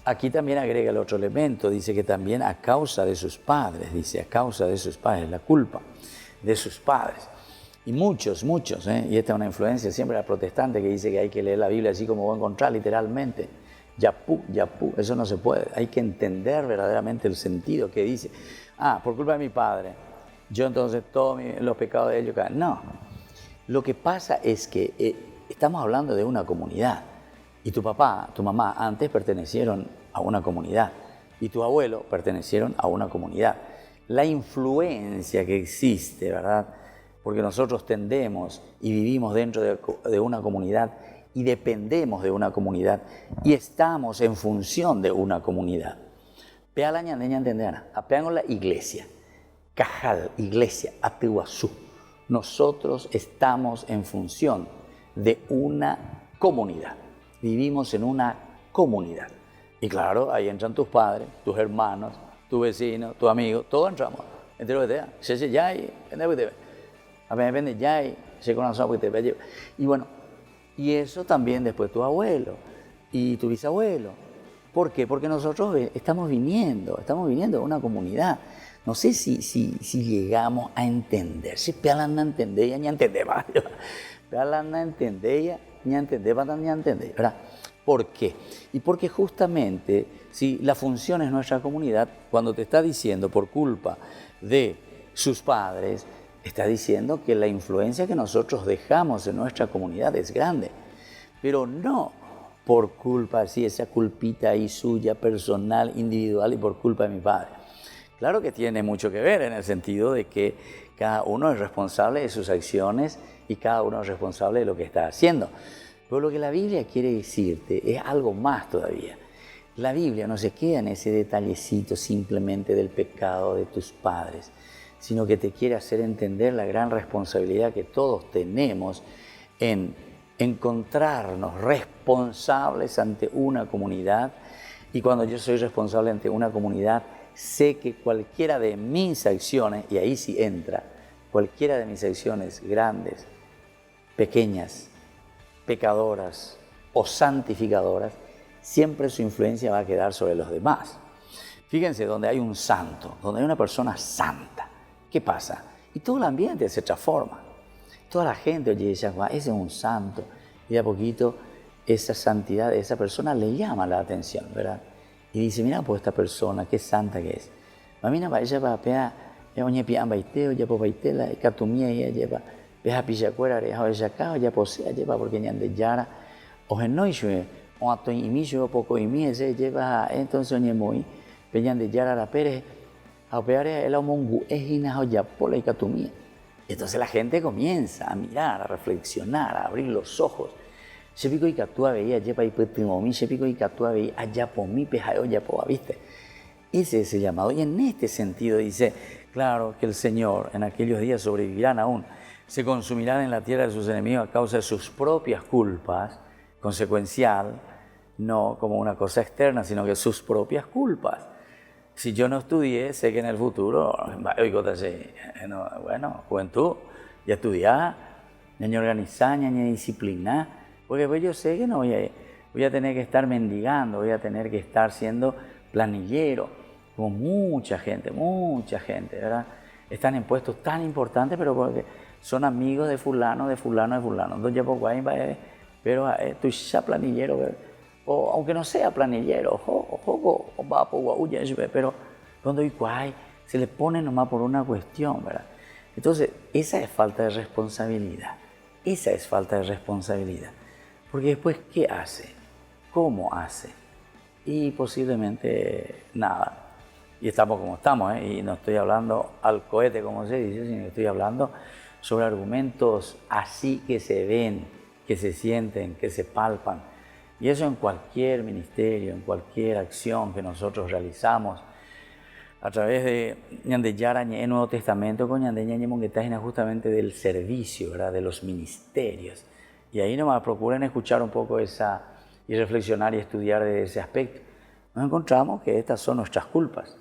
Speaker 2: aquí también agrega el otro elemento, dice que también a causa de sus padres, dice, a causa de sus padres, la culpa de sus padres. Y muchos, y esta es una influencia siempre de la protestante que dice que hay que leer la Biblia así como voy a encontrar literalmente. Yapú, eso no se puede. Hay que entender verdaderamente el sentido que dice. Por culpa de mi padre, yo entonces todos los pecados de ellos caen. No, lo que pasa es que estamos hablando de una comunidad. Y tu papá, tu mamá antes pertenecieron a una comunidad. Y tu abuelo pertenecieron a una comunidad. La influencia que existe, ¿verdad?, porque nosotros tendemos y vivimos dentro de una comunidad y dependemos de una comunidad y estamos en función de una comunidad. Pea ñandeña entenderá, apean la iglesia, Cajal, iglesia, Atuazú. Nosotros estamos en función de una comunidad, vivimos en una comunidad. Y claro, ahí entran tus padres, tus hermanos, tu vecino, tu amigo, todos entramos. Y bueno, y eso también después tu abuelo y tu bisabuelo. ¿Por qué? Porque nosotros estamos viniendo de una comunidad. No sé si llegamos a entender. Si pealanda entendía, ni entendeba. Pealanda entendía, ni entendeba, ni entendía, ¿verdad? ¿Por qué? Y porque justamente, si la función es nuestra comunidad, cuando te está diciendo por culpa de sus padres, Está diciendo que la influencia que nosotros dejamos en nuestra comunidad es grande, pero no por culpa, así, esa culpita ahí suya, personal, individual y por culpa de mi padre. Claro que tiene mucho que ver en el sentido de que cada uno es responsable de sus acciones y cada uno es responsable de lo que está haciendo. Pero lo que la Biblia quiere decirte es algo más todavía. La Biblia no se queda en ese detallecito simplemente del pecado de tus padres, sino que te quiere hacer entender la gran responsabilidad que todos tenemos en encontrarnos responsables ante una comunidad. Y cuando yo soy responsable ante una comunidad, sé que cualquiera de mis acciones, y ahí sí entra, cualquiera de mis acciones grandes, pequeñas, pecadoras o santificadoras, siempre su influencia va a quedar sobre los demás. Fíjense, donde hay un santo, donde hay una persona santa, ¿qué pasa? Y todo el ambiente se transforma. Toda la gente, oye, dice, ese es un santo. Y de a poquito esa santidad de esa persona le llama la atención, ¿verdad? Y dice, mira, pues esta persona, qué santa que es. Mamina va ella va pea, oñe pian baiteo, ya po baitela, catumía ella lleva, veja pillacuera, reja ella acá, ya posea lleva porque ñan de yara, o genoishue, o ato imi poco imi ese lleva, entonces oñe muy, peñan de yara la pere, a peare el omongu ejina ya pola y catumía. Entonces la gente comienza a mirar, a reflexionar, a abrir los ojos. Se pico y catúa veía, lleva y petimomi, se pico y catúa veía, allá por mi pejayo, ya por ¿viste? Ese es el llamado. Y en este sentido dice, claro que el Señor en aquellos días sobrevivirán aún, se consumirán en la tierra de sus enemigos a causa de sus propias culpas, consecuencial, no como una cosa externa, sino que sus propias culpas. Si yo no estudié, sé que en el futuro, bueno, juventud, ya estudiar, ya organizar, ya disciplinar, porque pues yo sé que no voy a tener que estar mendigando, voy a tener que estar siendo planillero, como mucha gente, ¿verdad? Están en puestos tan importantes, pero porque son amigos de fulano. Entonces, pero tú ya planillero, o aunque no sea planillero, pero cuando se le pone nomás por una cuestión, ¿verdad? Entonces, esa es falta de responsabilidad. Porque después, ¿qué hace? ¿Cómo hace? Y posiblemente nada. Y estamos como estamos, y no estoy hablando al cohete, como se dice, sino que estoy hablando sobre argumentos así que se ven, que se sienten, que se palpan. Y eso en cualquier ministerio, en cualquier acción que nosotros realizamos, a través de Ñandeyara en el Nuevo Testamento, con Ñandeña Monguetajina, justamente del servicio, ¿verdad? De los ministerios. Y ahí nomás procuren escuchar un poco esa y reflexionar y estudiar de ese aspecto. Nos encontramos que estas son nuestras culpas.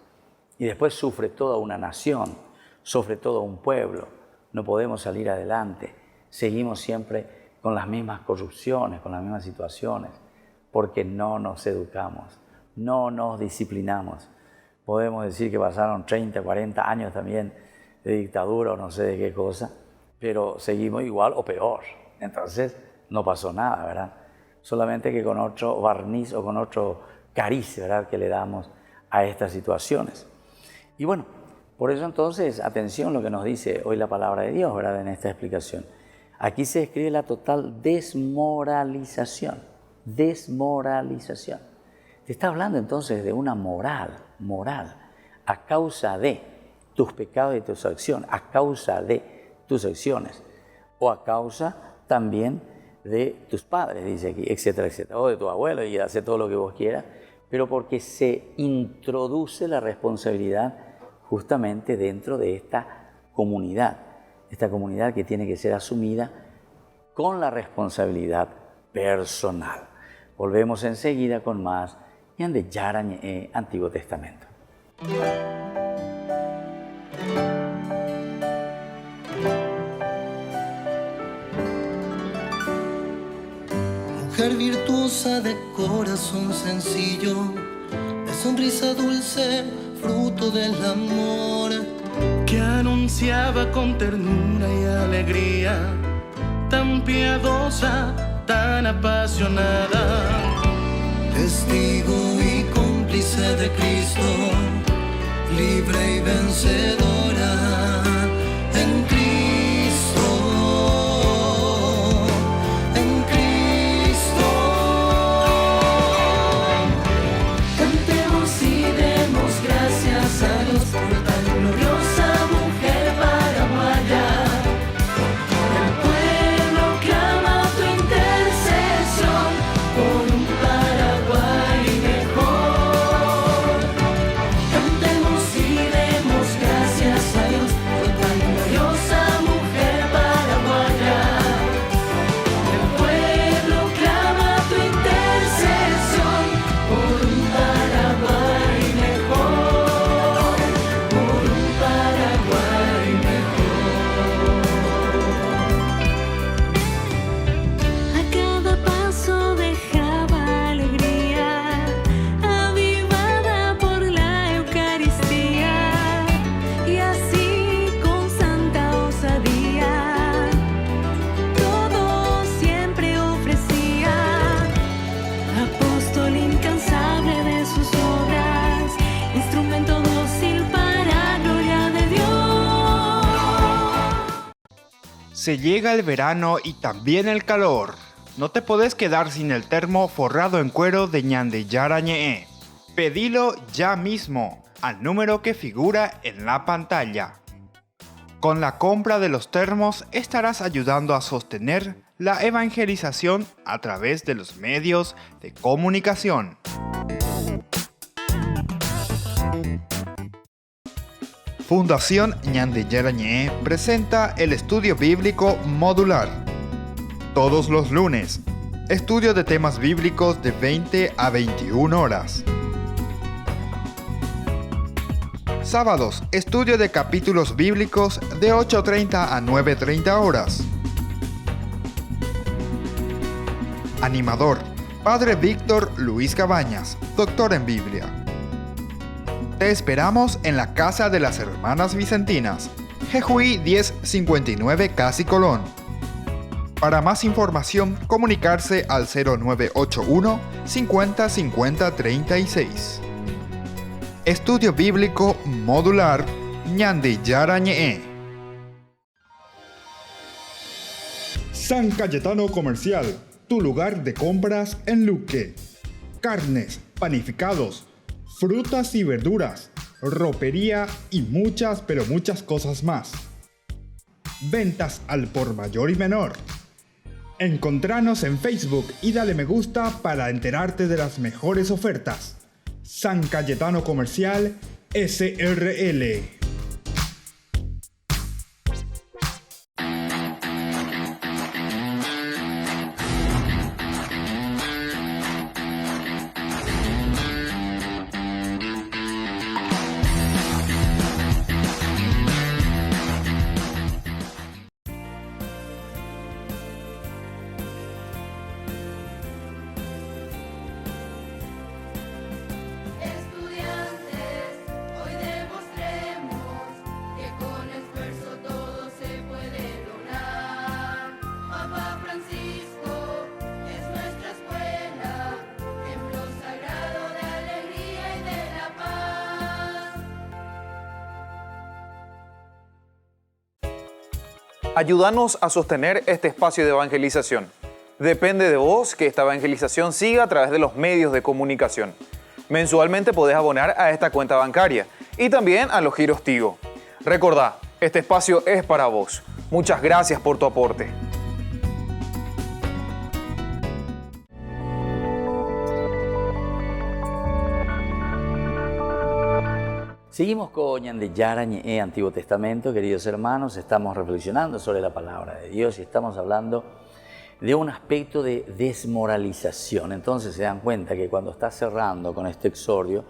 Speaker 2: Y después sufre toda una nación, sufre todo un pueblo. No podemos salir adelante. Seguimos siempre con las mismas corrupciones, con las mismas situaciones, porque no nos educamos, no nos disciplinamos. Podemos decir que pasaron 30, 40 años también de dictadura o no sé de qué cosa, pero seguimos igual o peor. Entonces no pasó nada, ¿verdad? Solamente que con otro barniz o con otro cariz, ¿verdad?, que le damos a estas situaciones. Y bueno, por eso entonces, atención lo que nos dice hoy la palabra de Dios, ¿verdad?, en esta explicación. Aquí se describe la total desmoralización. Desmoralización. Te está hablando entonces de una moral, a causa de tus pecados y tus acciones, a causa de tus acciones, o a causa también de tus padres, dice aquí, etcétera, etcétera, o de tu abuelo, y hace todo lo que vos quieras, pero porque se introduce la responsabilidad justamente dentro de esta comunidad que tiene que ser asumida con la responsabilidad personal. Volvemos enseguida con más Ñandeyara Antiguo Testamento.
Speaker 6: Mujer virtuosa de corazón sencillo, de sonrisa dulce, fruto del amor, que anunciaba con ternura y alegría, tan piadosa, tan apasionada, testigo y cómplice de Cristo, libre y vencedora en Cristo.
Speaker 1: Se llega el verano y también el calor. No te podés quedar sin el termo forrado en cuero de Ñande Yara Ñe'e. Pedilo ya mismo al número que figura en la pantalla. Con la compra de los termos estarás ayudando a sostener la evangelización a través de los medios de comunicación. Fundación Ñande Yara Ñe'e presenta el estudio bíblico modular. Todos los lunes, estudio de temas bíblicos de 20 a 21 horas. Sábados, estudio de capítulos bíblicos de 8:30 a 9:30 horas. Animador, Padre Víctor Luis Cabañas, doctor en Biblia. Te esperamos en la Casa de las Hermanas Vicentinas, Jejuí 1059 Casi Colón. Para más información, comunicarse al 0981 50 50 36. Estudio Bíblico Modular Ñande Yara Ñe'e. San Cayetano Comercial, tu lugar de compras en Luque. Carnes, panificados, frutas y verduras, ropería y muchas pero muchas cosas más. Ventas al por mayor y menor. Encontranos en Facebook y dale me gusta para enterarte de las mejores ofertas. San Cayetano Comercial SRL.
Speaker 7: Ayúdanos a sostener este espacio de evangelización. Depende de vos que esta evangelización siga a través de los medios de comunicación. Mensualmente podés abonar a esta cuenta bancaria y también a los giros Tigo. Recordá, este espacio es para vos. Muchas gracias por tu aporte.
Speaker 2: Seguimos con Ñande Yara Ñe'e, Antiguo Testamento, queridos hermanos. Estamos reflexionando sobre la palabra de Dios y estamos hablando de un aspecto de desmoralización. Entonces se dan cuenta que cuando está cerrando con este exordio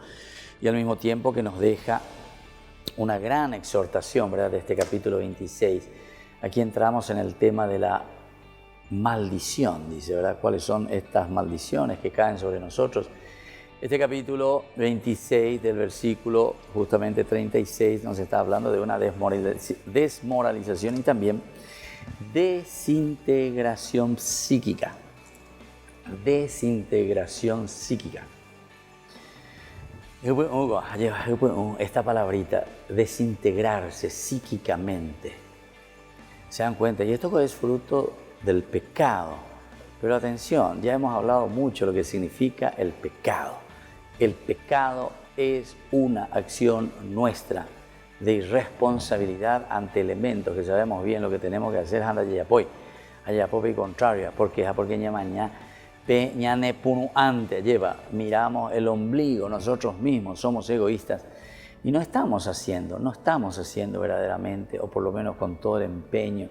Speaker 2: y al mismo tiempo que nos deja una gran exhortación, ¿verdad?, de este capítulo 26, aquí entramos en el tema de la maldición, dice, ¿verdad? ¿Cuáles son estas maldiciones que caen sobre nosotros? Este capítulo 26 del versículo justamente 36 nos está hablando de una desmoralización y también desintegración psíquica. Desintegración psíquica. Esta palabrita, desintegrarse psíquicamente. ¿Se dan cuenta? Y esto es fruto del pecado. Pero atención, ya hemos hablado mucho de lo que significa el pecado. El pecado es una acción nuestra de irresponsabilidad ante elementos que sabemos bien lo que tenemos que hacer. Ayapoy contraria, porque ñamaña peñane punu ante lleva. Miramos el ombligo, nosotros mismos somos egoístas y no estamos haciendo verdaderamente, o por lo menos con todo el empeño,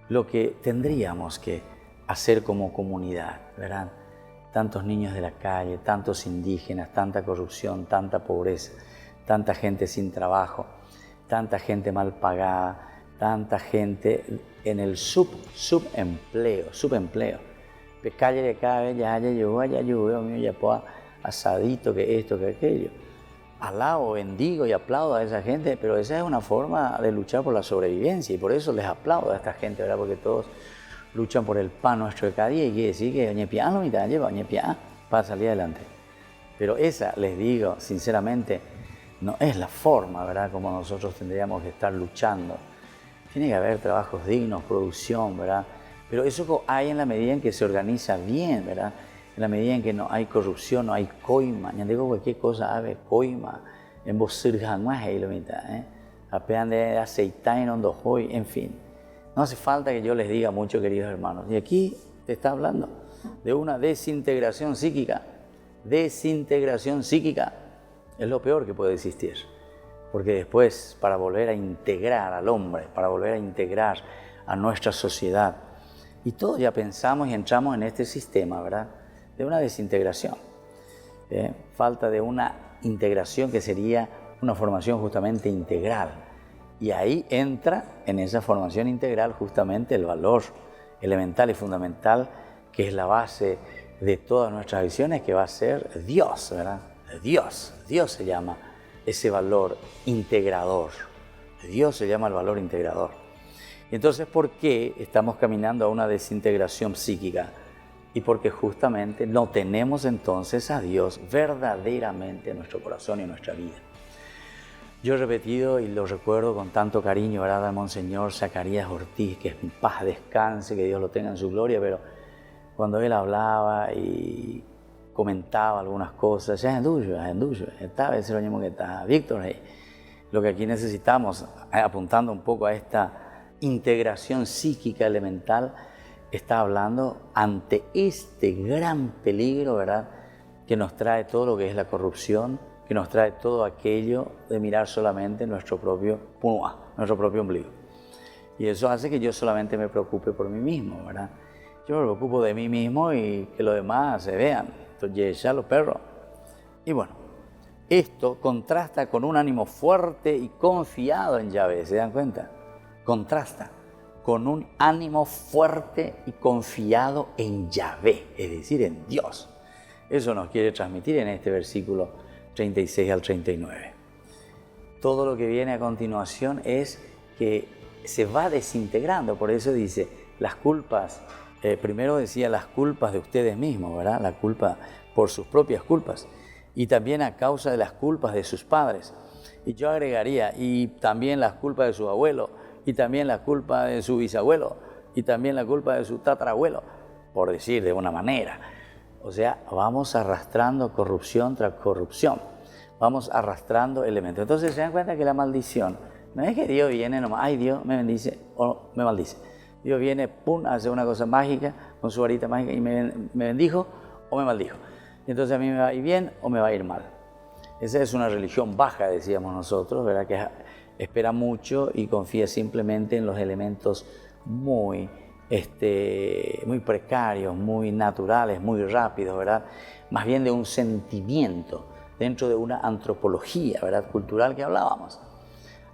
Speaker 2: lo que tendríamos que hacer como comunidad, ¿verdad? Tantos niños de la calle, tantos indígenas, tanta corrupción, tanta pobreza, tanta gente sin trabajo, tanta gente mal pagada, tanta gente en el subempleo. Calle de cada vez ya asadito, que esto, que aquello. Alabo, bendigo y aplaudo a esa gente, pero esa es una forma de luchar por la sobrevivencia y por eso les aplaudo a esta gente, ¿verdad? Porque todos luchan por el pan nuestro de cada día y quiere decir que para salir adelante. Pero esa, les digo sinceramente, no es la forma, ¿verdad?, como nosotros tendríamos que estar luchando Tiene que haber trabajos dignos, producción, ¿verdad? Pero eso hay en la medida en que se organiza bien, ¿verdad? En la medida en que no hay corrupción, no hay coima. Ya digo cualquier cosa, ave coima. En vos surjan más ahí lo mitad, ¿eh? Apenas de aceitar y no hoy, en fin. No hace falta que yo les diga mucho, queridos hermanos. Y aquí te está hablando de una desintegración psíquica. Desintegración psíquica es lo peor que puede existir. Porque después, para volver a integrar al hombre, para volver a integrar a nuestra sociedad, y todos ya pensamos y entramos en este sistema, ¿verdad? De una desintegración. Falta de una integración que sería una formación justamente integral. Y ahí entra en esa formación integral justamente el valor elemental y fundamental que es la base de todas nuestras visiones, que va a ser Dios, ¿verdad? Dios se llama ese valor integrador. Dios se llama el valor integrador. Entonces, ¿por qué estamos caminando a una desintegración psíquica? Y porque justamente no tenemos entonces a Dios verdaderamente en nuestro corazón y en nuestra vida. Yo he repetido y lo recuerdo con tanto cariño, ¿verdad?, al Monseñor Zacarías Ortiz, que en paz descanse, que Dios lo tenga en su gloria, pero cuando él hablaba y comentaba algunas cosas, ya es endullo, esta vez lo mismo que está Víctor, lo que aquí necesitamos, apuntando un poco a esta integración psíquica elemental, está hablando ante este gran peligro, ¿verdad?, que nos trae todo lo que es la corrupción, que nos trae todo aquello de mirar solamente nuestro propio ombligo. Y eso hace que yo solamente me preocupe por mí mismo, ¿verdad? Yo me preocupo de mí mismo y que los demás se vean. Entonces, ya los perros. Y bueno, esto contrasta con un ánimo fuerte y confiado en Yahvé, ¿se dan cuenta? Contrasta con un ánimo fuerte y confiado en Yahvé, es decir, en Dios. Eso nos quiere transmitir en este versículo 36 al 39. Todo lo que viene a continuación es que se va desintegrando, por eso dice, las culpas, primero decía las culpas de ustedes mismos, ¿verdad? La culpa por sus propias culpas, y también a causa de las culpas de sus padres. Y yo agregaría, y también las culpas de su abuelo, y también la culpa de su bisabuelo, y también la culpa de su tatarabuelo, por decir de una manera. O sea, vamos arrastrando corrupción tras corrupción, vamos arrastrando elementos. Entonces se dan cuenta que la maldición no es que Dios viene nomás, ay, Dios me bendice o me maldice. Dios viene, pum, hace una cosa mágica con su varita mágica y me bendijo o me maldijo. Y entonces a mí me va a ir bien o me va a ir mal. Esa es una religión baja, decíamos nosotros, ¿verdad?, que espera mucho y confía simplemente en los elementos muy precarios, muy naturales, muy rápidos, ¿verdad? Más bien de un sentimiento dentro de una antropología, ¿verdad?, cultural que hablábamos.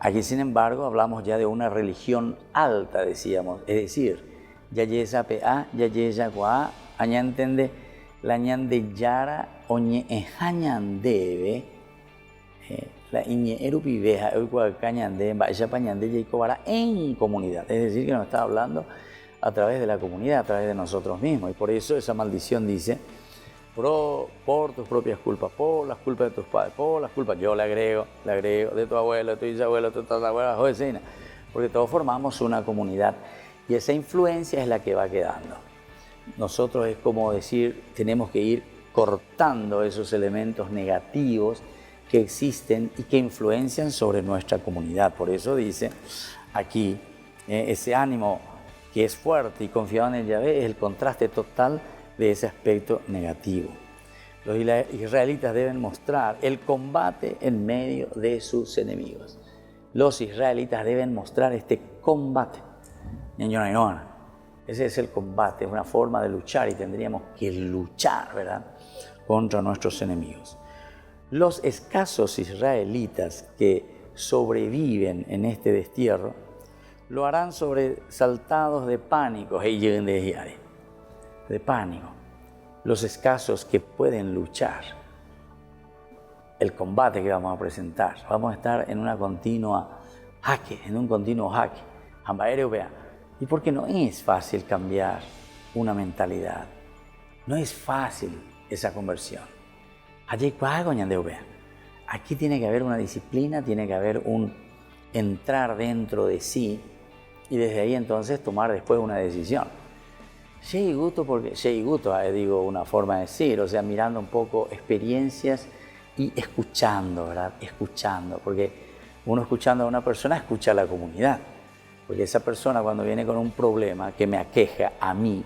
Speaker 2: Aquí, sin embargo, hablamos ya de una religión alta, decíamos, es decir, yayesa pa, yayesa gua, añantende, la ñande yara, oñe ejañandebe, la iñe erupiveja, eucuacañande, vaya pañande, yaicobara en comunidad. Es decir, que nos está hablando a través de la comunidad, a través de nosotros mismos. Y por eso esa maldición dice, por tus propias culpas, por las culpas de tus padres, por las culpas, yo le agrego, de tu abuelo, de tu bisabuelo, de tu tatarabuelo, vecina, porque todos formamos una comunidad y esa influencia es la que va quedando. Nosotros es como decir, tenemos que ir cortando esos elementos negativos que existen y que influencian sobre nuestra comunidad. Por eso dice aquí, ese ánimo que es fuerte y confiado en el Yahvé es el contraste total de ese aspecto negativo. Los israelitas deben mostrar el combate en medio de sus enemigos. Los israelitas deben mostrar este combate. Ese es el combate, es una forma de luchar y tendríamos que luchar, ¿verdad?, contra nuestros enemigos. Los escasos israelitas que sobreviven en este destierro lo harán sobresaltados de pánico, de pánico. Los escasos que pueden luchar, el combate que vamos a presentar, vamos a estar en un continuo jaque. Y porque no es fácil cambiar una mentalidad, no es fácil esa conversión. Aquí tiene que haber una disciplina, tiene que haber un entrar dentro de sí Y desde ahí entonces tomar después una decisión. Sheiguto, porque Sheiguto, digo, una forma de decir, o sea, mirando un poco experiencias y escuchando, ¿verdad? Escuchando, porque uno escuchando a una persona escucha a la comunidad. Porque esa persona cuando viene con un problema que me aqueja a mí,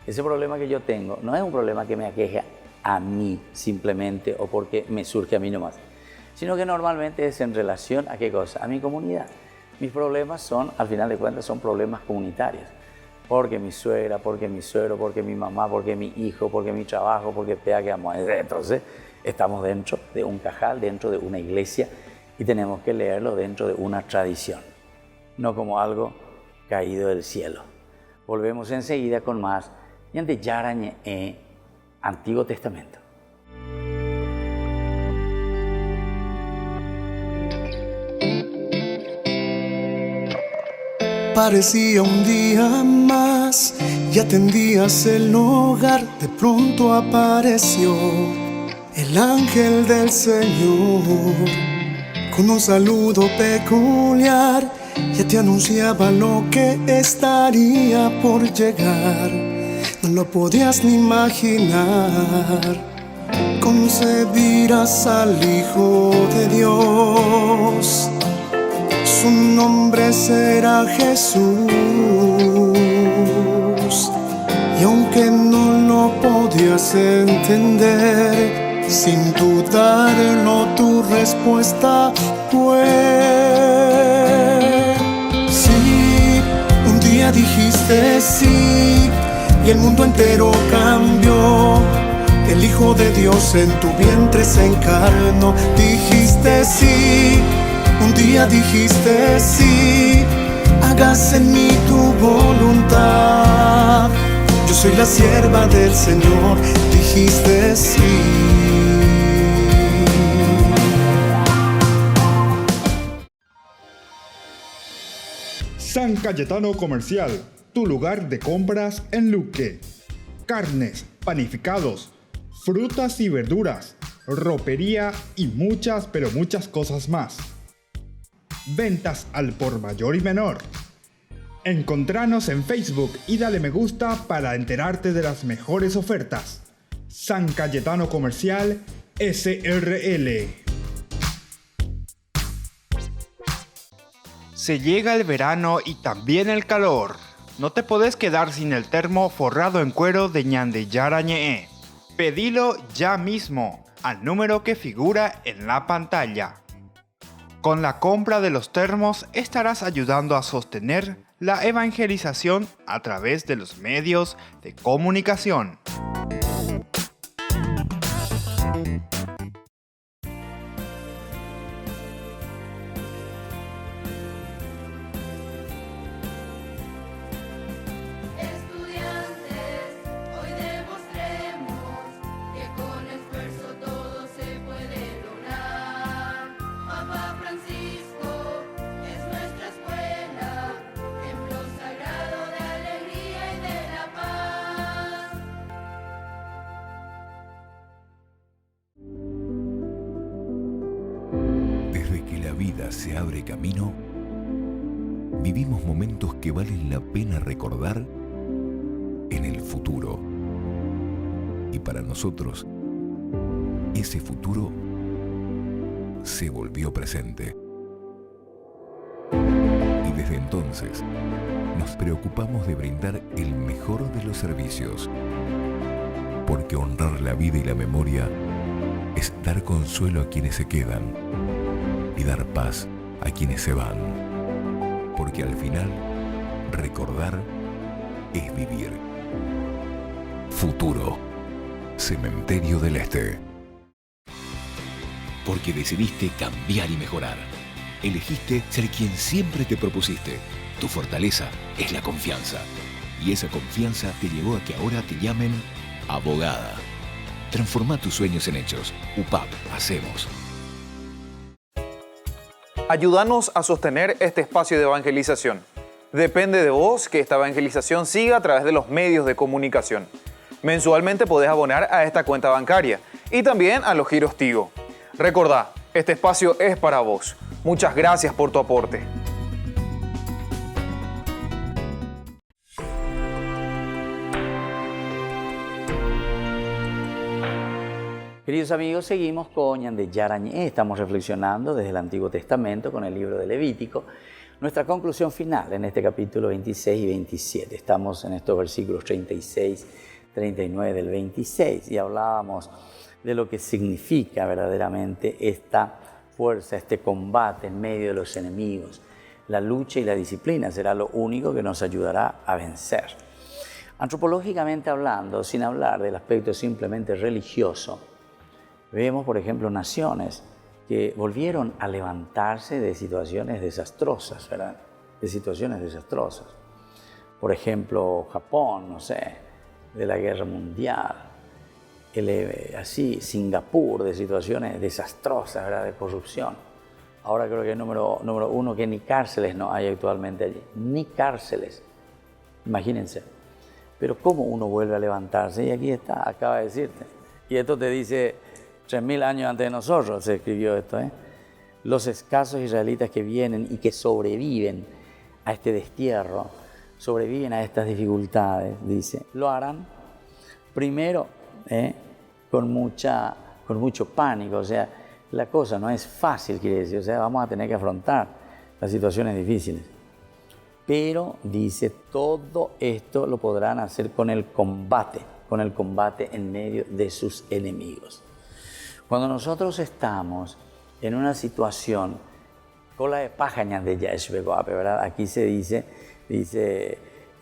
Speaker 2: ese problema que yo tengo no es un problema que me aqueja a mí simplemente o porque me surge a mí nomás, sino que normalmente es en relación a qué cosa, a mi comunidad. Mis problemas son, al final de cuentas, son problemas comunitarios. Porque mi suegra, porque mi suegro, porque mi mamá, porque mi hijo, porque mi trabajo, porque pega que amo. Entonces, estamos dentro de un cajal, dentro de una iglesia y tenemos que leerlo dentro de una tradición, no como algo caído del cielo. Volvemos enseguida con más Ñande Yarañe Antiguo Testamento.
Speaker 6: Parecía un día más y atendías el hogar. De pronto apareció el ángel del Señor con un saludo peculiar. Ya te anunciaba lo que estaría por llegar. No lo podías ni imaginar. Concebirás al Hijo de Dios. Su nombre será Jesús. Y aunque no lo podías entender, sin dudarlo tu respuesta fue sí. Un día dijiste sí y el mundo entero cambió. El Hijo de Dios en tu vientre se encarnó. Dijiste sí. Un día dijiste sí, hágase en mí tu voluntad. Yo soy la sierva del Señor, dijiste sí.
Speaker 1: San Cayetano Comercial, tu lugar de compras en Luque. Carnes, panificados, frutas y verduras, ropería y muchas, pero muchas cosas más. Ventas al por mayor y menor. Encontranos en Facebook y dale me gusta para enterarte de las mejores ofertas. San Cayetano Comercial SRL. Se llega el verano y también el calor. No te podés quedar sin el termo forrado en cuero de Ñande Yarañe. Pedilo ya mismo al número que figura en la pantalla. Con la compra de los termos estarás ayudando a sostener la evangelización a través de los medios de comunicación.
Speaker 5: Se abre camino, vivimos momentos que valen la pena recordar en el futuro. Y para nosotros, ese futuro se volvió presente. Y desde entonces, nos preocupamos de brindar el mejor de los servicios. Porque honrar la vida y la memoria es dar consuelo a quienes se quedan y dar paz a quienes se van. Porque al final, recordar es vivir. Futuro. Cementerio del Este.
Speaker 8: Porque decidiste cambiar y mejorar. Elegiste ser quien siempre te propusiste. Tu fortaleza es la confianza. Y esa confianza te llevó a que ahora te llamen abogada. Transforma tus sueños en hechos. UPAP, hacemos.
Speaker 7: Ayúdanos a sostener este espacio de evangelización. Depende de vos que esta evangelización siga a través de los medios de comunicación. Mensualmente podés abonar a esta cuenta bancaria y también a los giros Tigo. Recordá, este espacio es para vos. Muchas gracias por tu aporte.
Speaker 2: Queridos amigos, seguimos con Ñande Yarañé. Estamos reflexionando desde el Antiguo Testamento con el libro de Levítico. Nuestra conclusión final en este capítulo 26 y 27. Estamos en estos versículos 36, 39 del 26 y hablábamos de lo que significa verdaderamente esta fuerza, este combate en medio de los enemigos. La lucha y la disciplina será lo único que nos ayudará a vencer. Antropológicamente hablando, sin hablar del aspecto simplemente religioso, vemos, por ejemplo, naciones que volvieron a levantarse de situaciones desastrosas, ¿verdad? De situaciones desastrosas. Por ejemplo, Japón, no sé, de la guerra mundial. Así, Singapur, de situaciones desastrosas, ¿verdad? De corrupción. Ahora creo que número uno, que ni cárceles no hay actualmente allí. Ni cárceles. Imagínense. Pero ¿cómo uno vuelve a levantarse? Y aquí está, acaba de decirte. Y esto te dice 3000 años antes de nosotros se escribió esto, ¿eh? Los escasos israelitas que vienen y que sobreviven a este destierro, sobreviven a estas dificultades, dice, lo harán primero con mucho pánico. O sea, la cosa no es fácil, quiere decir, o sea, vamos a tener que afrontar las situaciones difíciles. Pero, dice, todo esto lo podrán hacer con el combate en medio de sus enemigos. Cuando nosotros estamos en una situación, cola de paja, ¿verdad? Aquí se dice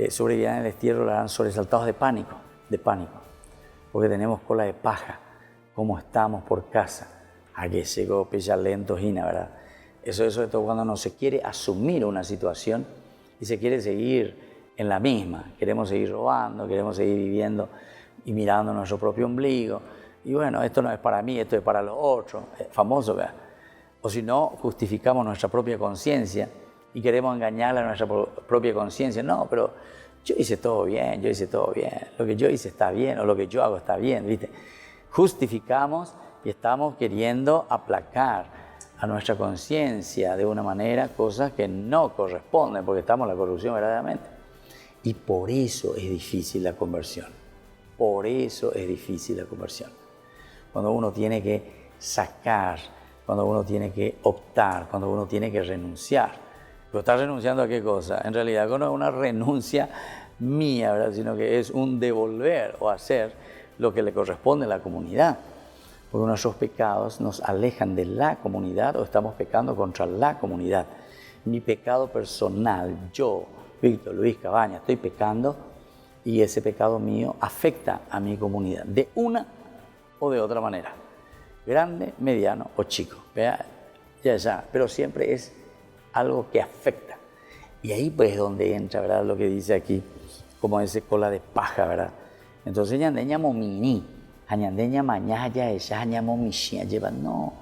Speaker 2: sobrevivirán en el destierro, lo harán sobresaltados de pánico, porque tenemos cola de paja, como estamos por casa, a que se golpea lentos, ¿verdad? Eso es todo cuando no se quiere asumir una situación y se quiere seguir en la misma, queremos seguir robando, queremos seguir viviendo y mirando nuestro propio ombligo. Y bueno, esto no es para mí, esto es para los otros, famoso, ¿verdad? O si no, justificamos nuestra propia conciencia y queremos engañarle a nuestra propia conciencia. No, pero yo hice todo bien, lo que yo hice está bien, o lo que yo hago está bien, ¿viste? Justificamos y estamos queriendo aplacar a nuestra conciencia de una manera, cosas que no corresponden, porque estamos en la corrupción verdaderamente. Y por eso es difícil la conversión. Por eso es difícil la conversión. Cuando uno tiene que sacar, cuando uno tiene que optar, cuando uno tiene que renunciar. Pero ¿está renunciando a qué cosa? En realidad no es una renuncia mía, ¿verdad? Sino que es un devolver o hacer lo que le corresponde a la comunidad. Porque nuestros pecados nos alejan de la comunidad o estamos pecando contra la comunidad. Mi pecado personal, yo, Víctor Luis Cabañas, estoy pecando y ese pecado mío afecta a mi comunidad de una o de otra manera, grande, mediano o chico, ¿verdad? Ya, pero siempre es algo que afecta. Y ahí pues es donde entra, ¿verdad? Lo que dice aquí, como ese cola de paja, ¿verdad? Entonces ñandeña momini, añandeña mañana ya esa añamo mishia lleva, no,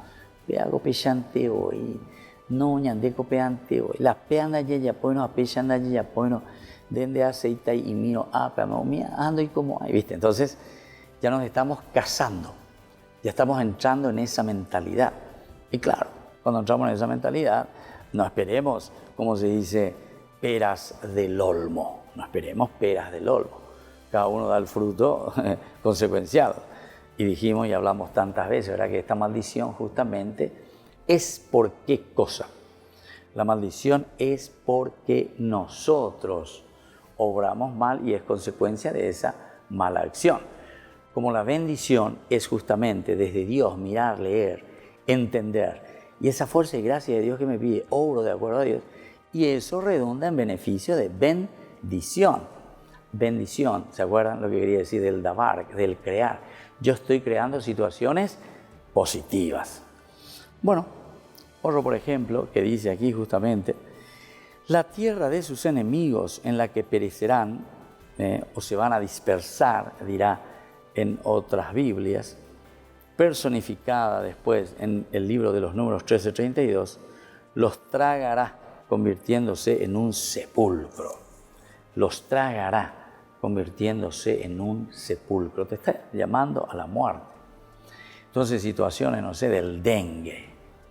Speaker 2: ve algo pechante hoy, no ñandeco peante hoy, la peanda ya pues no apechanda ya pues no, dende aceite y miro pero mira ando y como hay, ¿viste? Entonces ya nos estamos casando, ya estamos entrando en esa mentalidad. Y claro, cuando entramos en esa mentalidad, no esperemos, como se dice, peras del olmo. No esperemos peras del olmo. Cada uno da el fruto consecuenciado. Y dijimos y hablamos tantas veces, ¿verdad?, que esta maldición justamente es por qué cosa. La maldición es porque nosotros obramos mal y es consecuencia de esa mala acción. Como la bendición es justamente desde Dios mirar, leer, entender. Y esa fuerza y gracia de Dios que me pide, obro de acuerdo a Dios. Y eso redunda en beneficio de bendición. Bendición, ¿se acuerdan lo que quería decir del davar, del crear? Yo estoy creando situaciones positivas. Bueno, otro por ejemplo que dice aquí justamente, la tierra de sus enemigos en la que perecerán o se van a dispersar, dirá en otras Biblias, personificada después en el libro de los Números 13:32, los tragará convirtiéndose en un sepulcro. Los tragará convirtiéndose en un sepulcro. Te está llamando a la muerte. Entonces, situaciones, no sé, del dengue.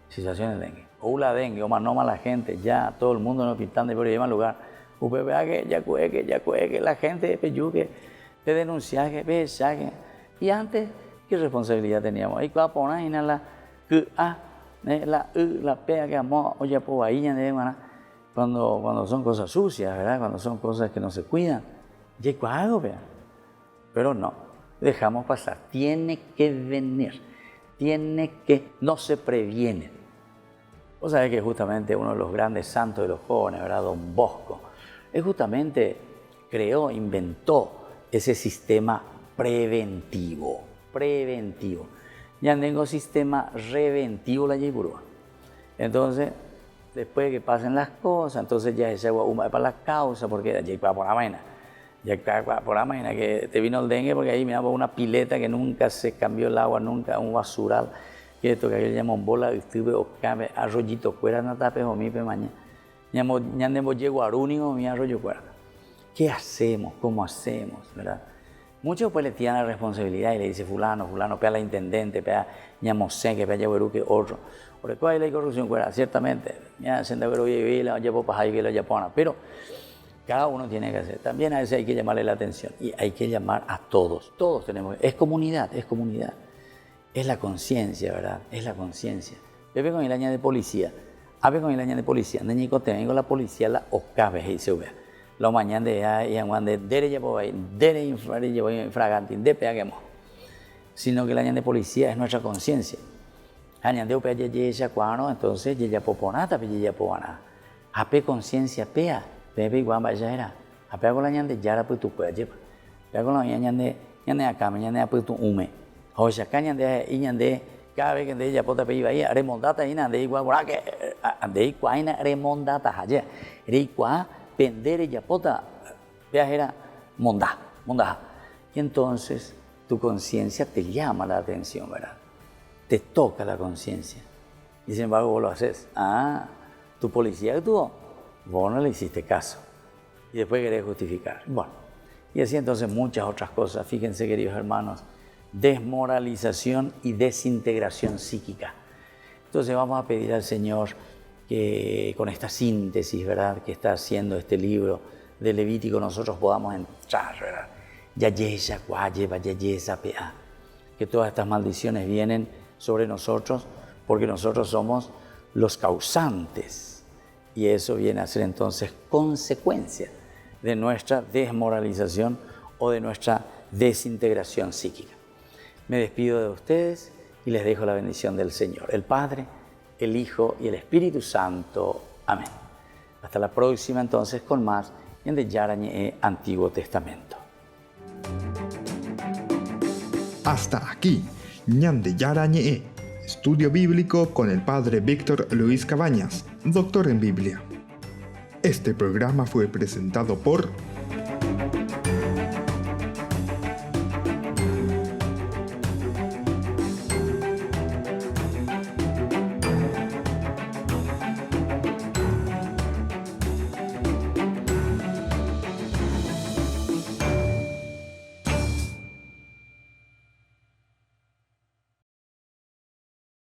Speaker 2: Situaciones de dengue. O la dengue, o más no mala gente, ya todo el mundo no pintando y por llevar lugar. Usted vea que ya cueque, la gente de Peyuque te denuncia que ve, y antes ¿Qué responsabilidad teníamos? Ahí cuando ponen la pega que vamos oye por ahí cuando son cosas sucias, ¿verdad? Cuando son cosas que no se cuidan, ya algo, pero no, dejamos pasar. Tiene que venir, no se previene. Vos sabés que justamente uno de los grandes santos de los jóvenes, ¿verdad? Don Bosco, él justamente inventó ese sistema preventivo. Ya tengo sistema reventivo la Yipurúa. Entonces, después de que pasen las cosas, entonces ya ese agua es para la causa, porque ya para la mañana. Ya por la mañana que te vino el dengue, porque ahí miraba una pileta que nunca se cambió el agua, nunca, un basural, que esto que llaman bola de estuve o cabe, arroyito fuera, no tapes o mi mañana. Ya no llego a Rúnigo, mi arroyo fuera. ¿Qué hacemos? ¿Cómo hacemos? ¿Verdad? Muchos pues le tiran la responsabilidad y le dice fulano, pega la intendente, pega ñamosé, que pega yagueruque, otro. Por eso hay la corrupción, fuera, ciertamente, ya se anda y la llevo para ahí que la yapona, pero cada uno tiene que hacer. También a veces hay que llamarle la atención y hay que llamar a todos. Todos tenemos, es comunidad. Es la conciencia, ¿verdad? Es la conciencia. Yo con el año de policía, Neñico te vengo la policía, la ocabe, y se ve. Lo mañana de ahí, de dere ya por ahí, dere infraganti, de peguemos. Sino que el año de policía es nuestra conciencia. Año de upea ya cuando, entonces ya poponata, ya popana. Ape conciencia pea, pepe igual vaya era. Ape con la año de yara pues tu puedes llevar. Ape con la año de acá, mañana de pues tu hume. O sea, caña de cada vez que de ella pota peiba ahí, remondata y nada de igual por que de igual remondata allá. De igual pendere ya pota viajera monda. Y entonces tu conciencia te llama la atención, ¿verdad? Te toca la conciencia. Y sin embargo vos lo haces. Tu policía actuó, vos no le hiciste caso. Y después querés justificar. Bueno, y así entonces muchas otras cosas. Fíjense, queridos hermanos, desmoralización y desintegración psíquica. Entonces vamos a pedir al Señor que con esta síntesis, ¿verdad?, que está haciendo este libro de Levítico, nosotros podamos entrar, ¿verdad? Que todas estas maldiciones vienen sobre nosotros porque nosotros somos los causantes y eso viene a ser entonces consecuencia de nuestra desmoralización o de nuestra desintegración psíquica. Me despido de ustedes y les dejo la bendición del Señor, el Padre, el Hijo y el Espíritu Santo. Amén. Hasta la próxima entonces con más en de Yarañe Antiguo Testamento.
Speaker 1: Hasta aquí, Ñande Yarañe, estudio bíblico con el Padre Víctor Luis Cabañas, doctor en Biblia. Este programa fue presentado por